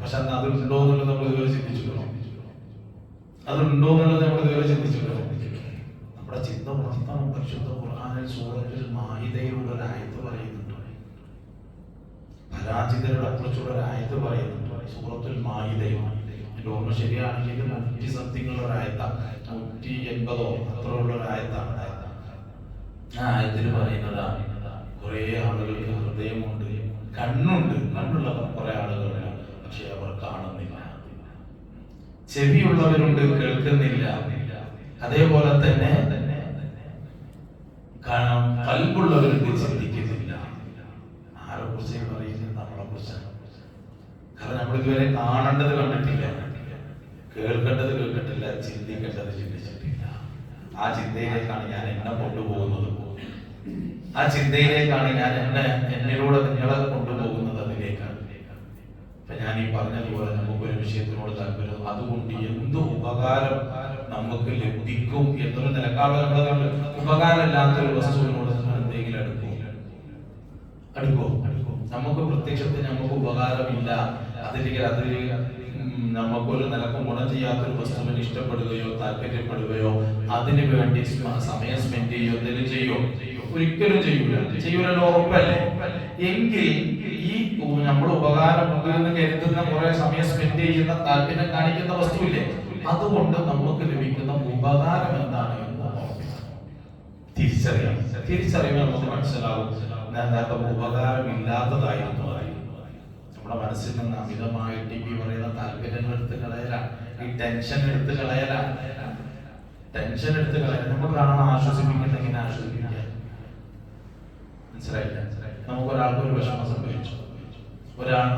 പക്ഷെ അത് ഉണ്ടോ എന്നുള്ളത് നമ്മൾ ഇതുവരെ ചിന്തിച്ചിട്ടുണ്ടോ? അതുണ്ടോ എന്നുള്ളത് നമ്മൾ ഇതുവരെ ചിന്തിച്ചിട്ടുണ്ടോ? നമ്മുടെ ചിന്ത ഉണർത്തണം. പരിശുദ്ധ ഖുർആനിൽ സൂറത്തുൽ മാഇദയിലുള്ള ഒരു ആയത്ത് പറയുന്നുണ്ട്, പരാജിതരുടെ കുറിച്ചുള്ള ഒരു ആയത്ത് പറയുന്നുണ്ട്. സൂറത്തുൽ മാഇദയിൽ എൻ്റെ ഓർമ്മ ശരിയാണെങ്കിൽ 100 സംതിങ് ഉള്ള ഒരു ആയത്താണ്, 180 അത്ര ഉള്ള ഒരു ആയത്താണ്. ആ ആയത്തിൽ പറയുന്നതാണ്, കുറെ ആളുകൾക്ക് ഹൃദയമുണ്ട്, കണ്ണുണ്ട്, കണ്ണുള്ള കുറെ ആളുകളുണ്ട്, പക്ഷെ അവർ കാണുന്നില്ല. ചെവിയുള്ളവരുണ്ട്, കേൾക്കുന്നില്ല. അതേപോലെ തന്നെ കൽബുള്ളവരുണ്ട്, ചിന്തിക്കുന്നില്ല. ആരെ കുറിച്ച് പറയുന്നത്? നമ്മളെ കുറിച്ചാണ്. കാരണം നമ്മൾ ഇതുവരെ കാണേണ്ടത് കണ്ടിട്ടില്ല, കേൾക്കേണ്ടത് കേൾക്കട്ടില്ല, ചിന്തിക്കേണ്ടത് ചിന്തിച്ചിട്ടില്ല. ആ ചിന്തയിലേക്കാണ് ഞാൻ എന്നെ കൊണ്ടുപോകുന്നത്. ആ ചിന്തയിലേക്കാണ് ഞാൻ എന്നിലൂടെ നിങ്ങളെ കൊണ്ടുപോകുന്നത്. അതിലേക്കാണ്. ഇപ്പൊ ഞാൻ ഈ പറഞ്ഞതുപോലെ നമുക്കൊരു വിഷയത്തിനോട് താല്പര്യം, അതുകൊണ്ട് എന്ത് ഉപകാരം നമുക്ക് ലഭിക്കും എന്നൊരു നിലക്കാണ് നമ്മൾ ഉപകാരമില്ലാത്തൊരു വസ്തുവിനോട് നമ്മൾ എന്തെങ്കിലും അടുക്കോ? നമുക്ക് പ്രത്യക്ഷത്തിൽ നമുക്ക് ഉപകാരമില്ല, അതിലേക്ക് അത് നമുക്കൊരു നിലക്കും ഗുണം ചെയ്യാത്തൊരു വസ്തുവിന് ഇഷ്ടപ്പെടുകയോ താല്പര്യപ്പെടുകയോ അതിനു വേണ്ടി സമയം സ്പെൻഡ് ചെയ്യുകയോ എന്തെങ്കിലും ചെയ്യോ? ഒരിക്കലും ചെയ്യൂലല്ലോ, ഉറപ്പല്ലേ? എങ്കിൽ ഈ നമ്മൾ ഉപകാരമുണ്ട് എന്ന് കരുതുന്ന കുറെ സമയം സ്പെൻഡ് ചെയ്യുന്ന താല്പര്യം കാണിക്കുന്ന വസ്തുവില്ലേ, അതുകൊണ്ട് നമുക്ക് ലഭിക്കുന്ന ഉപകാരം എന്താണ് എന്ന് തിരിച്ചറിയാൻ നമുക്ക് മനസ്സിലാവും. നേരത്തെ ഉപകാരമില്ലാത്തതായിരുന്നു. നമ്മുടെ മനസ്സിൽ നിന്ന് അമിതമായിട്ട് ഈ പറയുന്ന താല്പര്യങ്ങൾ എടുത്ത് കളയലാണ്, ഈ ടെൻഷൻ എടുത്ത് കളയലാണ്. നമ്മൾ ഒരാളെ ആശ്വസിപ്പിക്കുന്നെങ്കിൽ ആശ്വസിപ്പിക്കുക. മനസ്സിലായില്ല? നമുക്കൊരാൾക്ക് ഒരു വിഷമം സംഭവിച്ചു,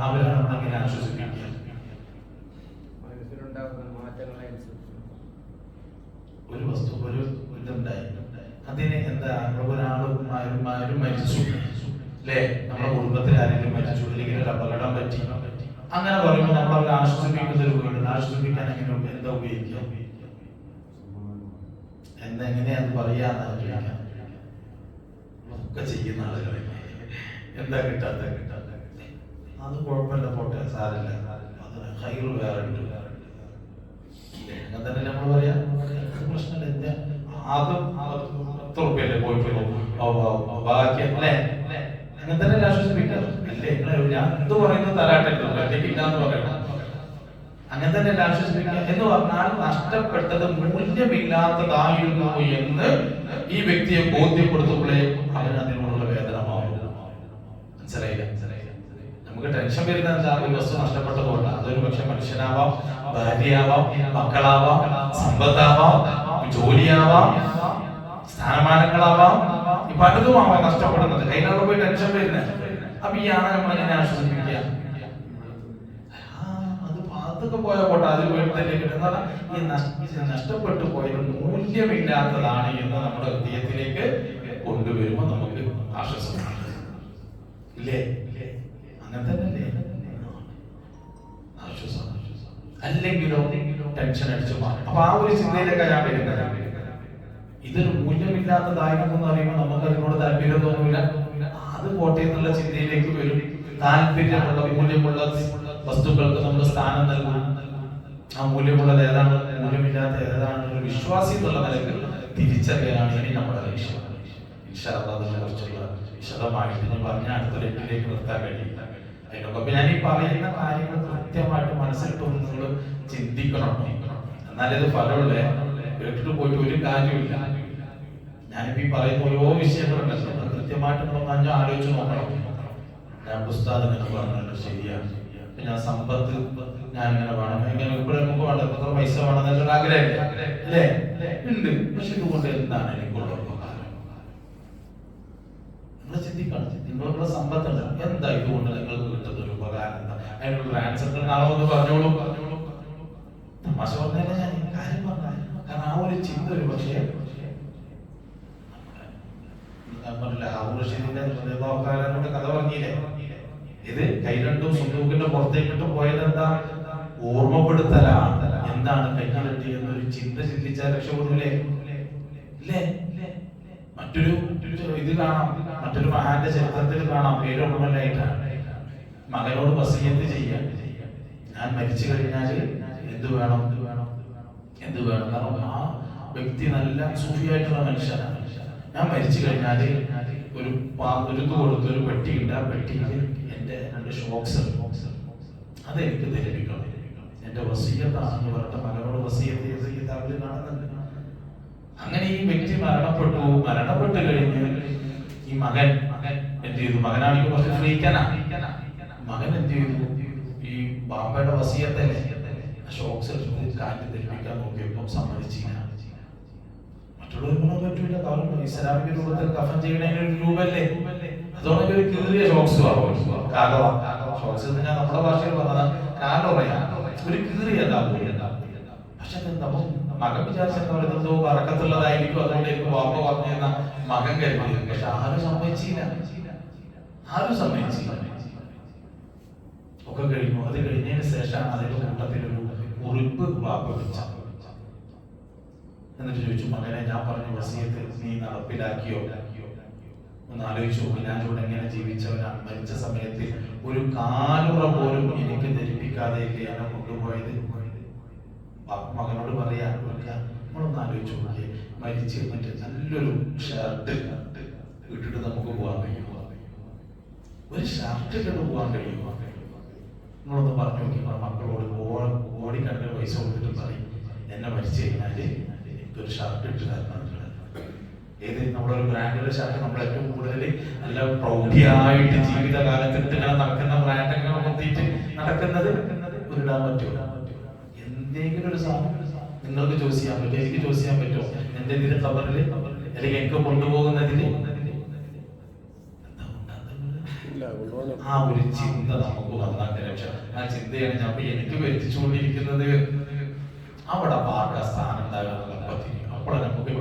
അവരെ നമ്മളെങ്ങനെ ആശ്വസിപ്പിക്കുക? ഒരു വസ്തു ഒരു ഇതുണ്ടായി, അതിന് എന്താ, ഒരാളും മരിച്ചു അല്ലേ, നമ്മുടെ കുടുംബത്തിൽ ആരെങ്കിലും മരിച്ചു, അല്ലെങ്കിൽ ഒരു അപകടം പറ്റി, അങ്ങനെ പറയുമ്പോൾ നമ്മൾ അവരെ ആശ്വസിപ്പിക്കുന്ന ഒരു വീട് ആശ്വസിപ്പിക്കാൻ എന്താ ഉപയോഗിക്കുക? എങ്ങനെയാന്ന് പറയാന്ന് ഒക്കെ ചെയ്യുന്ന ആളുകളെ എന്താ കിട്ടാത്ത അത് കുഴപ്പമില്ല, പോട്ടെ, സാരല്ല, അത് ഹൈറ് വേറെ ഉണ്ട്, അങ്ങനെ തന്നെ നമ്മൾ പറയാ, പ്രശ്നമില്ല, എന്താ ആദ്യം 10 റുപ്യല്ലേ പോയിട്ടുള്ളൂ, ബാക്കി അല്ലേ, അങ്ങനെ തന്നെ ആശ്വസിപ്പിക്കാറ് അല്ലേ? ഞാൻ എന്ത് പറയുന്നത് തരാട്ടല്ലോ, ഇല്ലാന്ന് പറയണം, അങ്ങനെ തന്നെ ആശ്വസിപ്പിക്കുക എന്ന് പറഞ്ഞാൽ നഷ്ടപ്പെട്ടത് മൂല്യമില്ലാത്തതായിരുന്നു എന്ന് ഈ വ്യക്തിയെ ബോധ്യപ്പെടുത്തുമ്പോഴേ അവൻ അതിനോടുള്ള വേദനമാവും. മനസ്സിലായില്ല? നമുക്ക് ടെൻഷൻ വരുന്ന എന്താ? ഒരു വസ്തു നഷ്ടപ്പെട്ടതുകൊണ്ട്. അതൊരു പക്ഷെ മനുഷ്യനാവാം, ഭാര്യയാവാം, മക്കളാവാം, സമ്പത്താവാം, ജോലിയാവാം, സ്ഥാനമാനങ്ങളാവാം, ഈ പലതുമാവാം നഷ്ടപ്പെടുന്നത്. അതിനോട് പോയി ടെൻഷൻ വരുന്നത്. അപ്പൊ ഈ ആളെ നമ്മളെങ്ങനെ ആശ്വസിപ്പിക്കുക? അതൊക്കെ പോയ പോട്ടെ, അത് വീട്ടിലേക്ക് കിട്ടുന്ന ഈ നഷ്ടപ്പെട്ടു പോയത് മൂല്യമില്ലാത്തതാണ് എന്ന് നമ്മുടെ ഹൃദയത്തിലേക്ക് കൊണ്ടുവരുമ്പോൾ നമുക്ക് ആശ്വാസമാണ്. ഇല്ലേ? അങ്ങനെ തന്നെയല്ലേ? ആശ്വാസം. അല്ലെങ്കിലോ ടെൻഷൻ അടിച്ചു മാറും. അപ്പൊ ആ ഒരു ചിന്തയിലേക്ക് ഞാൻ വരുന്നത്, ഇതൊരു മൂല്യമില്ലാത്തതായിരുന്നു എന്ന് പറയുമ്പോൾ നമുക്ക് അതിനോട് താല്പര്യം തോന്നില്ല. അത് പോട്ടെ എന്നുള്ള ചിന്തയിലേക്ക് വരും. താല്പര്യമുള്ള മൂല്യമുള്ള വസ്തുക്കൾക്ക് നമ്മൾ സ്ഥാനം നൽകും. ആ മൂല്യമുള്ളത് ഏതാണ്, മൂല്യമില്ലാത്ത ഏതാണ്, ഒരു വിശ്വാസി എന്നുള്ള നിലയ്ക്ക് തിരിച്ചറിയാനാണ് ഇനി നമ്മുടെ ലക്ഷ്യം. അതിനെ കുറിച്ചുള്ള വിശദമായിട്ട് ഞാൻ പറഞ്ഞ അടുത്ത ലക്ഷ്യത്തിലേക്ക് നിർത്താൻ കഴിയില്ല. അതിനൊക്കെ ഞാൻ ഈ പറയുന്ന കാര്യങ്ങൾ കൃത്യമായിട്ട് മനസ്സിലിട്ടൊന്ന് നിങ്ങൾ ചിന്തിക്കണം. എന്നാലേ ഇത് ഫലമുള്ള കേട്ടിട്ട് പോയിട്ട് ഒരു കാര്യമില്ല. ഞാനിപ്പോ ഈ പറയുന്ന ഓരോ വിഷയങ്ങളുണ്ടല്ലോ, കൃത്യമായിട്ട് നമ്മൾ ആലോചിച്ച് നോക്കണം. ഞാൻ പുസ്തകം ഇങ്ങനെ പറഞ്ഞിട്ടുണ്ട്, ശരിയാണ്. ഞാൻ സമ്പത്ത് ഞാൻ ഇങ്ങനെ വേണം, ഇങ്ങനെ ഇപ്പോഴും നമുക്ക് വേണ്ട, എത്ര പൈസ വേണം എന്നൊരു ആഗ്രഹമില്ല അല്ലേ? ഉണ്ട്. പക്ഷെ ഇതുകൊണ്ട് എന്താണ് എനിക്കുള്ള ഉപകാരം? നിങ്ങൾ ചിന്തിക്കണം. നിങ്ങളുടെ സമ്പത്തുണ്ട്, എന്താ ഇതുകൊണ്ട് നിങ്ങൾക്ക് കിട്ടുന്ന ഒരു ഉപകാരം? എന്താ അതിനുള്ള ആൻസർ നാളെ ഒന്ന് പറഞ്ഞോളൂ. തമാശ പറഞ്ഞാലേ ഞാൻ കാര്യം പറഞ്ഞ, കാരണം ആ ഒരു ചിന്ത ഒരു പക്ഷേ കഥ പറഞ്ഞില്ലേ, ഇത് കൈ രണ്ടും സുന്ദൂക്കിന്റെ പുറത്തേക്കിട്ട് പോയത് എന്താ? ഓർമ്മപ്പെടുത്തലാ. എന്താണ് കൈയിലെത്തി എന്നൊരു ചിന്ത ചിന്തിച്ചാൽ രക്ഷപ്പെടൂലേ? ഇല്ലേ? മറ്റൊരു ഇത് കാണാം, മറ്റൊരു മഹാന്റെ ചരിത്രത്തിൽ കാണാം, പേരൊന്നുമല്ലായിട്ടാണ് മകനോട് വസിയത്ത് ചെയ്യാൻ, ഞാൻ മരിച്ചു കഴിഞ്ഞാൽ എന്ത് വേണം. കാരണം ആ വ്യക്തി നല്ല സൂഫിയായിട്ടുള്ള മനുഷ്യനാണ്. ഞാൻ മരിച്ചു കഴിഞ്ഞാൽ ഒരു കൊടുത്ത് ഒരു പെട്ടിയുണ്ട്, ആ പെട്ടിയിൽ എന്റെ 2 ഷോക്സ് അതെനിക്ക് ധരിപ്പിക്കണം, എന്റെ വസിയത്താണെന്ന് പറഞ്ഞ മകനോട് വസിയത്ത് ചെയ്ത് കിതാബിൽ കാണുന്നുണ്ട്. അങ്ങനെ ഈ വ്യക്തി മരണപ്പെട്ട് കഴിഞ്ഞ് ഈ മകൻ എന്ത് ചെയ്തു? മകനാണെങ്കിൽ കുറച്ച് ഫ്രീക്കനാ. മകൻ എന്ത് ചെയ്തു? ഈ ബാപ്പയുടെ വസിയത്തല്ലേ ഷോക്സ് എടുത്ത് കാറ്റ് ധരിപ്പിക്കാൻ നോക്കിയപ്പോൾ സമ്മതിച്ചില്ല. മറ്റുള്ളവർക്ക് പറ്റൂല, കാരണം ഇസ്ലാമിക രൂപത്തിൽ കഫൻ ചെയ്യണതിന് ഒരു രൂപല്ലേ, അതുകൊണ്ട് ഒരു കീറിയ ഷോക്സ് ഷോക്സ് നമ്മുടെ ഭാഷയിൽ പറഞ്ഞാൽ കാലോറയാ, ഒരു കീറിയതാവും. പക്ഷെ മകൻ വിചാരിച്ചെന്താ പറയുന്നത് വറക്കത്തുള്ളതായിരിക്കും, അതുകൊണ്ടായിരിക്കും വാപ്പ പറഞ്ഞിരുന്ന മകൻ കരുതിയത്. പക്ഷെ ആരും സമ്മതിച്ചില്ല. ഒക്കെ കഴിഞ്ഞു. അത് കഴിഞ്ഞതിന് ശേഷമാണ് അതിന്റെ കൂട്ടത്തിലൊരു കുറിപ്പ് വാപ്പ വെച്ചത്. എന്നിട്ട് ചോദിച്ചു, മകനെ ഞാൻ പറഞ്ഞ വസിയത്ത് നീ നടപ്പിലാക്കിയോ? ഒന്ന് ആലോചിച്ചു. ഞാനിവിടെ എങ്ങനെ ജീവിച്ചവനാണ്? മരിച്ച സമയത്ത് ഒരു കാലുറ പോലും എനിക്ക് ധരിപ്പിക്കാതെയൊക്കെ എന്നെ കൊണ്ടുപോയത്. മകനോട് പറയാ, നമ്മളൊന്ന് ആലോചിച്ചു നോക്കിയേ, മരിച്ച് മറ്റേ നല്ലൊരു ഷർട്ട് ഇട്ടിട്ട് നമുക്ക് പോകാൻ കഴിയുമോ? ഒരു ഷർട്ട് ഇട്ടിട്ട് പോകാൻ കഴിയുമോ? നിങ്ങളൊന്ന് പറഞ്ഞു നോക്കി. മക്കളോട് ഓടിക്കണക്കിന് പൈസ കൊടുത്തിട്ട് പറയും, എന്നെ മരിച്ചു കഴിഞ്ഞാല് എനിക്കൊരു ഷർട്ട് ഇട്ട് തരണം. ഏത് നമ്മളൊരു ബ്രാൻഡിലെ ഷർട്ട് നമ്മൾ ഏറ്റവും കൂടുതൽ നല്ല പ്രൗഢിയായിട്ട് ജീവിതകാലത്ത് ഇങ്ങനെ നടക്കുന്ന ബ്രാൻഡൊക്കെ നോക്കിയിട്ട് നടക്കുന്നത് ഇടാൻ പറ്റുമോ? എന്തെങ്കിലും ഒരു സാധനം നിങ്ങൾക്ക് ചോയ്സ് ചെയ്യാൻ പറ്റുമോ? എനിക്ക് ചോയ്സ് ചെയ്യാൻ പറ്റുമോ? എന്റെ ഇതിന് കവറിൽ അല്ലെങ്കിൽ എനിക്ക് കൊണ്ടുപോകുന്നതിന് ആ ഒരു ചിന്ത നമുക്ക് വന്നാൽ രക്ഷ. ആ ചിന്തയാണ് ഞാൻ എനിക്ക് വരുത്തിച്ചുകൊണ്ടിരിക്കുന്നത്. അവിടെ പാക സ്ഥാനം അപ്പോൾ നമുക്ക്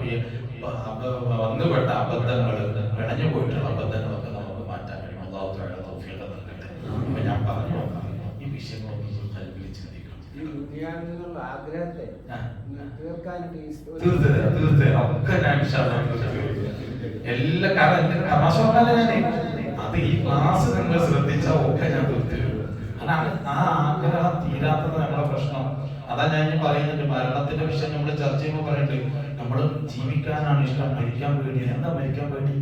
വന്നുപെട്ട അബദ്ധങ്ങൾ, പിണഞ്ഞു പോയിട്ടുള്ള അബദ്ധങ്ങളൊക്കെ നമുക്ക് മാറ്റാൻ കഴിയും. അല്ലാഹു തൗഫീഖ് നൽകട്ടെ. അപ്പൊ ഞാൻ പറഞ്ഞു ഈ വിഷയങ്ങളൊക്കെ കൽപ്പിൽ ചിന്തിക്കണം. എല്ലാ കാരണം തമാശ അത് ഈ ക്ലാസ് നിങ്ങൾ ശ്രദ്ധിച്ചാൽ ഒക്കെ ഞാൻ തീർത്തരും. അതാണ് ആ ആഗ്രഹം തീരാത്തത് നമ്മുടെ പ്രശ്നം. അതാ ഞാൻ പറയുന്നുണ്ട്, മരണത്തിന്റെ വിഷയം നമ്മൾ ചർച്ച ചെയ്യുമ്പോൾ പറയുന്നുണ്ട്, നമ്മൾ ജീവിക്കാനാണ് ഇഷ്ടം, മരിക്കാൻ വേണ്ടി. എന്താ മരിക്കാൻ വേണ്ടി?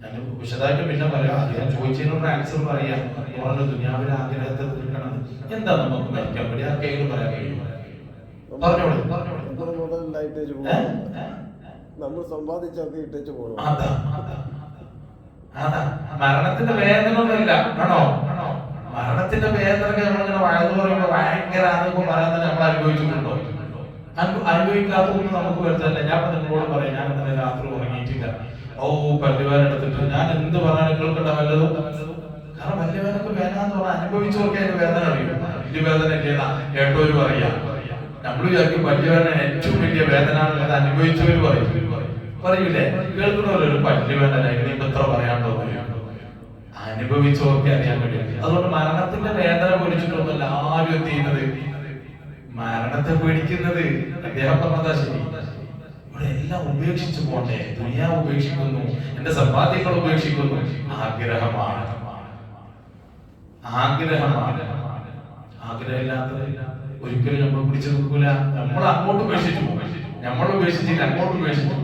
ഞാൻ വിശദമായിട്ട് പിന്നെ പറയാം. അദ്ദേഹം ചോദിച്ചതിനോട് ആൻസർ പറയാം. പറഞ്ഞു ദുനിയാവിലെ ആഗ്രഹത്തെ തീർക്കണം. എന്താ നമുക്ക് മരിക്കാൻ വേണ്ടി? ആ കേൾക്കും പറയാൻ കഴിയും. പറഞ്ഞോളൂ. നമ്മൾ സമ്പാദിച്ചൊക്കെ ഇട്ടേച്ച് പോകണം. അതാ മരണത്തിന്റെ വേദന ഒന്നുമില്ല. ആണോ? മരണത്തിന്റെ വേദനയൊക്കെ നമ്മളിങ്ങനെ വഴന്നു പറയുമ്പോൾ ഭയങ്കര ആണെന്നൊക്കെ പറയാൻ തന്നെ നമ്മൾ അനുഭവിച്ചിട്ടുണ്ടോ? അനുഭവിക്കാത്തൊന്നും നമുക്ക് വരുത്തല്ല. ഞാൻ നിങ്ങളോട് പറയാം, ഞാൻ ഇന്നലെ രാത്രി ഉറങ്ങിയിട്ടില്ല. പല്ലുവേദന എടുത്തിട്ട് ഞാൻ എന്ത് പറഞ്ഞാൽ നിങ്ങൾക്കുണ്ടാ വല്ലതും? കാരണം പല്ലുവേദനക്ക് വേദന എന്ന് പറഞ്ഞാൽ അനുഭവിച്ചവർക്ക് അതിന്റെ വേദന അറിയും. വലിയ വേദന ഇല്ലേന്നാ കേട്ടോര് പറയാ. നമ്മൾ വിചാരിക്കും പല്ലുവേദന ഏറ്റവും വലിയ വേദന എന്നുള്ളത് അനുഭവിച്ചവര് പറയൂലേ? കേൾക്കുന്നവരൊരു പല്ലുവേദന ഇനിയിപ്പോ എത്ര പറയാണ്ടോ? അനുഭവിച്ചവർക്ക് അറിയാൻ കഴിയും. അതുകൊണ്ട് മരണത്തിന്റെ വേദന പേടിച്ചിട്ടൊന്നുമല്ല ആരും എന്ത് ചെയ്യുന്നത്, മരണത്തെ പേടിക്കുന്നത്. അദ്ദേഹം പറഞ്ഞതാ ശരി. ഇവിടെ എല്ലാം ഉപേക്ഷിച്ചു പോണ്ടേ? ദുനിയാവ് ഉപേക്ഷിക്കുന്നു, എന്റെ സമ്പാദ്യങ്ങൾ ഉപേക്ഷിക്കുന്നു. ആഗ്രഹമാണ്. ആഗ്രഹമില്ലാത്തത് ഒരിക്കലും നമ്മൾ പിടിച്ചു നിൽക്കൂല. നമ്മൾ അങ്ങോട്ട് ഉപേക്ഷിച്ചു പോകും. നമ്മൾ ഉപേക്ഷിച്ചില്ല, അങ്ങോട്ട് ഉപേക്ഷിച്ചു.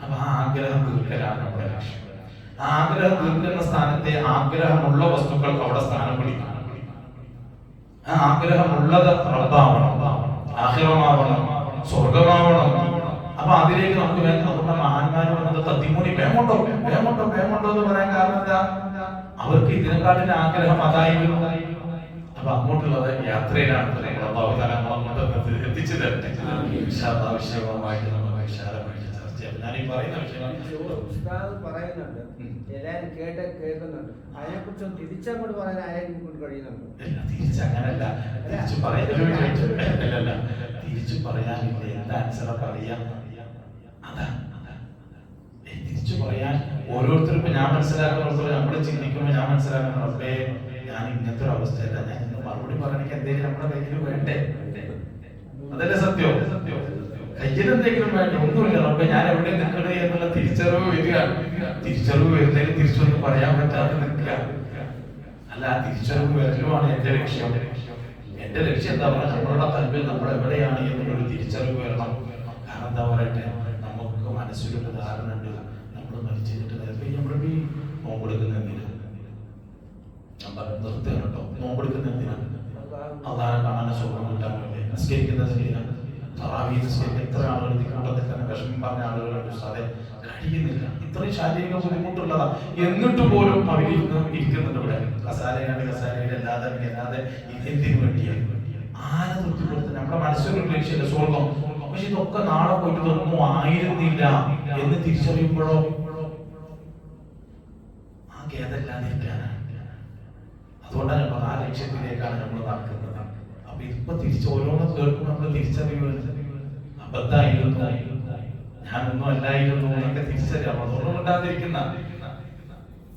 അപ്പൊ ആ ആഗ്രഹം തീർക്കലാണ് നമ്മുടെ ലക്ഷ്യം. ആഗ്രഹം തീർക്കുന്ന സ്ഥാനത്തെ ആഗ്രഹമുള്ള വസ്തുക്കൾ അവിടെ സ്ഥാനം പിടിക്കണം. ആ ആഗ്രഹമുള്ളത് റബ്ബാവണം, ആഖിറമാവണം, സ്വർഗമാവണം. അപ്പൊ അതിലേക്ക് നമുക്ക് വേണ്ട നമ്മുടെ മഹാന്മാര് വന്നത് തത്തിമൂനി വേമുണ്ടോ എന്ന് പറയാൻ കാരണം എന്താ? അവർക്ക് ഇതിനെക്കാട്ടിന്റെ ആഗ്രഹം അതായിരുന്നു. അപ്പൊ അങ്ങോട്ടുള്ളത് യാത്രയിലാണ്. അല്ലാഹു തആല നമ്മളെ എത്തിച്ചു തരട്ടെ. വിഷയമായിട്ട് നമ്മൾ വിശാലമായിട്ട് ചർച്ച ചെയ്യാം. ഞാൻ ഈ പറയുന്ന വിഷയം പറയുന്നുണ്ട്, എല്ലാരും കേൾക്കുന്നുണ്ട്. അതിനെക്കുറിച്ച് തിരിച്ചങ്ങോട്ട് പറയാൻ ആരെങ്കിലും കഴിയുന്നുണ്ട്? തിരിച്ചങ്ങനല്ല, തിരിച്ചു പറയാനില്ല. എന്താ ആൻസറൊക്കെ അറിയാം. അതാ തിരിച്ചു പറയാൻ ഓരോരുത്തർക്കും ഞാൻ മനസ്സിലാക്കുന്നിടത്തോളം നമ്മൾ ചിന്തിക്കുമ്പോൾ ഞാൻ മനസ്സിലാക്കുന്ന റബ്ബേ ഞാൻ ഇങ്ങനത്തെ ഒരു അവസ്ഥയല്ല, ഞാൻ ഇന്ന് മറുപടി പറയണമെങ്കിൽ എന്തെങ്കിലും നമ്മുടെ കയ്യിൽ വേണ്ടേ? അതല്ലേ സത്യം? കയ്യിൽ എന്തെങ്കിലും വേണ്ട, ഒന്നുമില്ല റബ്ബേ ഞാൻ എവിടെ നിൽക്കണേ എന്നുള്ള തിരിച്ചറിവ് വരിക. തിരിച്ചറിവ് വരുന്നതിന് തിരിച്ചൊന്നും പറയാൻ പറ്റാതെ നിൽക്കുക. അല്ല, ആ തിരിച്ചറിവ് വരലുമാണ് എന്റെ ലക്ഷ്യം. എന്റെ ലക്ഷ്യം എന്താ പറയുക, നമ്മളുടെ കൽവിൽ നമ്മൾ എവിടെയാണ് എന്നുള്ളൊരു തിരിച്ചറിവ് വരണം. കാരണം എന്താ പറയട്ടെ, നമുക്ക് മനസ്സിലൊരു ധാരണ ഉണ്ട്, നമ്മൾ മരിച്ചിട്ട് നമ്മൾ ഈ നോമ്പെടുക്കുന്ന എന്തിനാ? ഞാൻ നിർത്തുക കേട്ടോ. നോമ്പെടുക്കുന്ന എന്തിനാണ്? അള്ളാനെ കാണാൻ സുഖം കിട്ടാൻ വേണ്ടി. നിസ്കരിക്കുന്നത് എന്തിനാ? തറാവീഹ് നിസ്കരിക്കാൻ എത്ര ആളുകൾ ഈ കൂട്ടത്തിൽ തന്നെ വിഷമം പറഞ്ഞ ആളുകളുണ്ട്. സാറേ കഴിയുന്നില്ല, ഇത്രയും ശാരീരിക ബുദ്ധിമുട്ടുള്ളതാ, എന്നിട്ട് പോലും ഇരിക്കുന്നുണ്ട് ഇവിടെ. കസാലയാണ് കസാലയിൽ അല്ലാതെ എന്തിനു വേണ്ടിയാണ്? ആരെ തൃപ്തിപ്പെടുത്തുന്നത്? നമ്മുടെ മനസ്സിലൊരു ലക്ഷ്യമില്ല, സ്വർഗം. പക്ഷെ ഇതൊക്കെ നാളെ പോയിട്ട് ഇതൊന്നും ആയിരുന്നില്ല എന്ന് തിരിച്ചറിയുമ്പോഴോ ആ ഖേദമില്ലാതിരിക്കാനാണ്. അതുകൊണ്ടാണ് നമ്മൾ ആ ലക്ഷ്യത്തിലേക്കാണ് നമ്മൾ നടക്കുന്നത്. അപ്പൊ ഇപ്പൊ തിരിച്ച് ഓരോന്നും കേൾക്കുമ്പോൾ നമ്മൾ തിരിച്ചറിയുന്നത് അബദ്ധമായിരുന്നു, ഞാനൊന്നും അല്ലായിരുന്നു എന്നൊക്കെ തിരിച്ചറിയാം. അതൊന്നും ഉണ്ടാതിരിക്കുന്ന.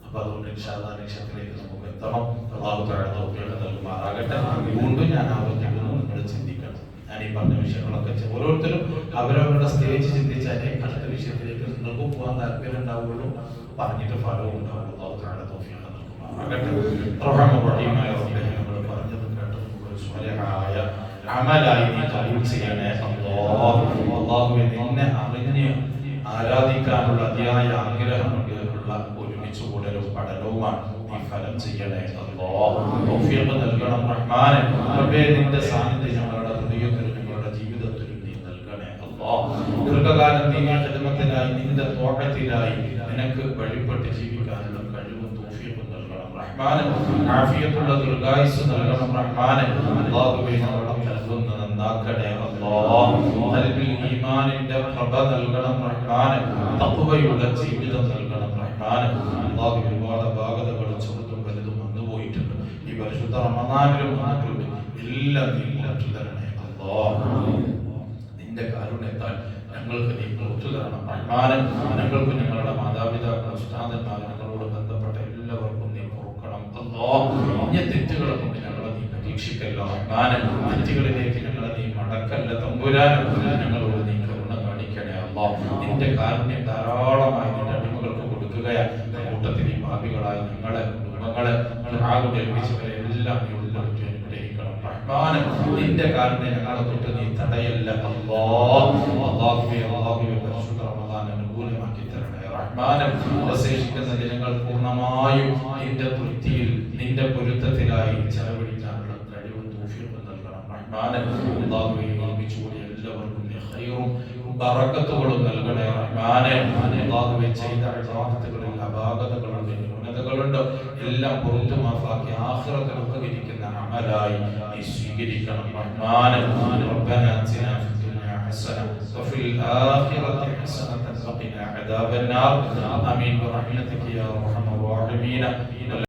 അപ്പൊ അതുകൊണ്ട് ലക്ഷ്യത്തിലേക്ക് നമുക്ക് എത്തണം. അല്ലാഹു തആല തൗഫീഖ് നൽകുമാറാകട്ടെ. വീണ്ടും ഞാൻ ആവർത്തിക്കുന്നു, നിങ്ങൾ ചിന്തിക്കണം. ഞാൻ ഈ പറഞ്ഞ വിഷയങ്ങളൊക്കെ ഓരോരുത്തരും അവരവരുടെ സ്റ്റേജ് ചിന്തിച്ചാലേ അടുത്ത വിഷയത്തിലേക്ക് നിങ്ങൾക്ക് പോകാൻ താല്പര്യം ഉണ്ടാവുള്ളൂ, പറഞ്ഞിട്ട് ഫലവും ഉണ്ടാവുള്ളൂ. അല്ലാഹു തആല തൗഫീഖ് നൽകുമാറാകട്ടെ. റഹ്മാനുർ റഹീമായ റബ്ബേ, നമ്മൾ പറഞ്ഞത് കേട്ടത് സ്വലഹായ അമലായി നീ കബൂൽ ചെയ്യണേ അല്ലാഹ്. അല്ലാഹുവേ, നിന്നെ അറിഞ്ഞ് ആരാധിക്കാനുള്ള അതിയായ ആഗ്രഹമുള്ള ഒരുമിച്ച് കൂടലും പഠനവുമാണ്. നീ ഫലം ചെയ്യണേ അല്ലാഹ്. തൗഫീഖ് നൽകണം റഹ്മാനെ. റബ്ബേ, നിന്റെ സാന്നിധ്യം ഞങ്ങളുടെ ഹൃദയത്തിലും ഞങ്ങളുടെ ജീവിതത്തിലും നീ നൽകണേ അല്ലാഹ്. ദീർഘകാലം നീ ഖിദ്മത്തിനായി നിന്റെ ത്വഅത്തിനായി നിനക്ക് വഴിപ്പെട്ട് ജീവിക്കാനുള്ള കഴിവും തൗഫീഖും നൽകണം റഹ്മാനെ. ആഫിയത്തുള്ള ദീർഘായുസ്സ് നൽകണം റഹ്മാനെ. അല്ലാഹുവേ, ഞങ്ങളുടെ കൽബൊന്ന് നന്നാക്കണേ അല്ലാഹ്. ഖൽബിൽ ഈമാനിന്റെ പ്രഭ നൽകണം റഹ്മാനെ. തഖ്വയുള്ള ജീവിതം നൽകണം റഹ്മാനെ. അല്ലാഹുവേ, ഒരുപാട് ഭാഗതകളും ചെറുതും വലുതും വന്നുപോയിട്ടുണ്ട്. ഈ പരിശുദ്ധ റമദാനിലും വന്നിട്ടുണ്ട്. എല്ലാം നീ മാറ്റി തരണേ അല്ലാഹ്. നിന്റെ കാരുണ്യത്താൽ ഞങ്ങൾക്ക് നീ പുറത്തു തരണം റഹ്മാനെ. ഞങ്ങൾക്ക് ഞങ്ങളുടെ മാതാപിതാക്കൾ, ഉസ്താദന്മാർ, ഞങ്ങളോട് ബന്ധപ്പെട്ട എല്ലാവർക്കും നീ പൊറുക്കണം അല്ലാഹ്. ഇനി തെറ്റുകളെ കൊണ്ട് ഞങ്ങളെ നീ പരീക്ഷിക്കല്ല റഹ്മാനെ. തെറ്റുകളിലേക്ക് ഞങ്ങളെ നീ മടക്കല്ല തമ്പുരാനെ. ഞങ്ങളോട് നീ കരുണ കാണിക്കണേ അല്ലാഹ്. നിന്റെ കാരുണ്യം ധാരാളമായി നിന്റെ അടിമകൾക്ക് കൊടുക്കുകയാണ്. കൂട്ടത്തിൽ ഈ പാപികളായ ഞങ്ങളെ കുടുംബങ്ങളെ ആകുടെ ഏൽപ്പിച്ചവരെ എല്ലാം നീ ഉൾപ്പെടുത്തി അനുഗ്രഹിക്കണം റഹ്മാനെ. നിന്റെ കാരുണ്യം ഞങ്ങളെ തൊട്ട് നീ തടയല്ല അല്ലാഹ്. അല്ലാഹുവേ, പരിശുദ്ധ റമദാൻ അനുകൂലമാക്കി തരണേ റഹ്മാനെ. അവശേഷിക്കുന്ന ദിനങ്ങൾ പൂർണ്ണമായും നിന്റെ തൃപ്തിയിൽ നിന്റെ പൊരുത്തത്തിലായി ചെലവഴിക്കാനുള്ള കഴിവും തൗഫീഖും നൽകണം റഹ്മാനെ. അല്ലാഹുവേ, ഒരുമിച്ച് കൂടി എല്ലാവർക്കും നീ ഖൈറും ബറക്കത്തുകളും നൽകണേ റഹ്മാനെ. അല്ലാഹുവേ, ചെയ്ത ഇബാദത്തുകളിൽ അപാകതകളുണ്ട്, ന്യൂനതകളുണ്ട്, എല്ലാം പുറത്തു മാഫാക്കി ആഖിറത്തിൽ ഉപകരിക്കുന്ന അമലായി നീ സ്വീകരിക്കണം റഹ്മാനെ. റബ്ബനാ ആതിനാ ഫിദ് ദുനിയാ ഹസന വഫിൽ ആഖിറതി ഹസനത വഖിനാ അദാബന്നാർ. ആമീൻ ബിറഹ്മതിക യാ അർഹമർ റഹീമീൻ.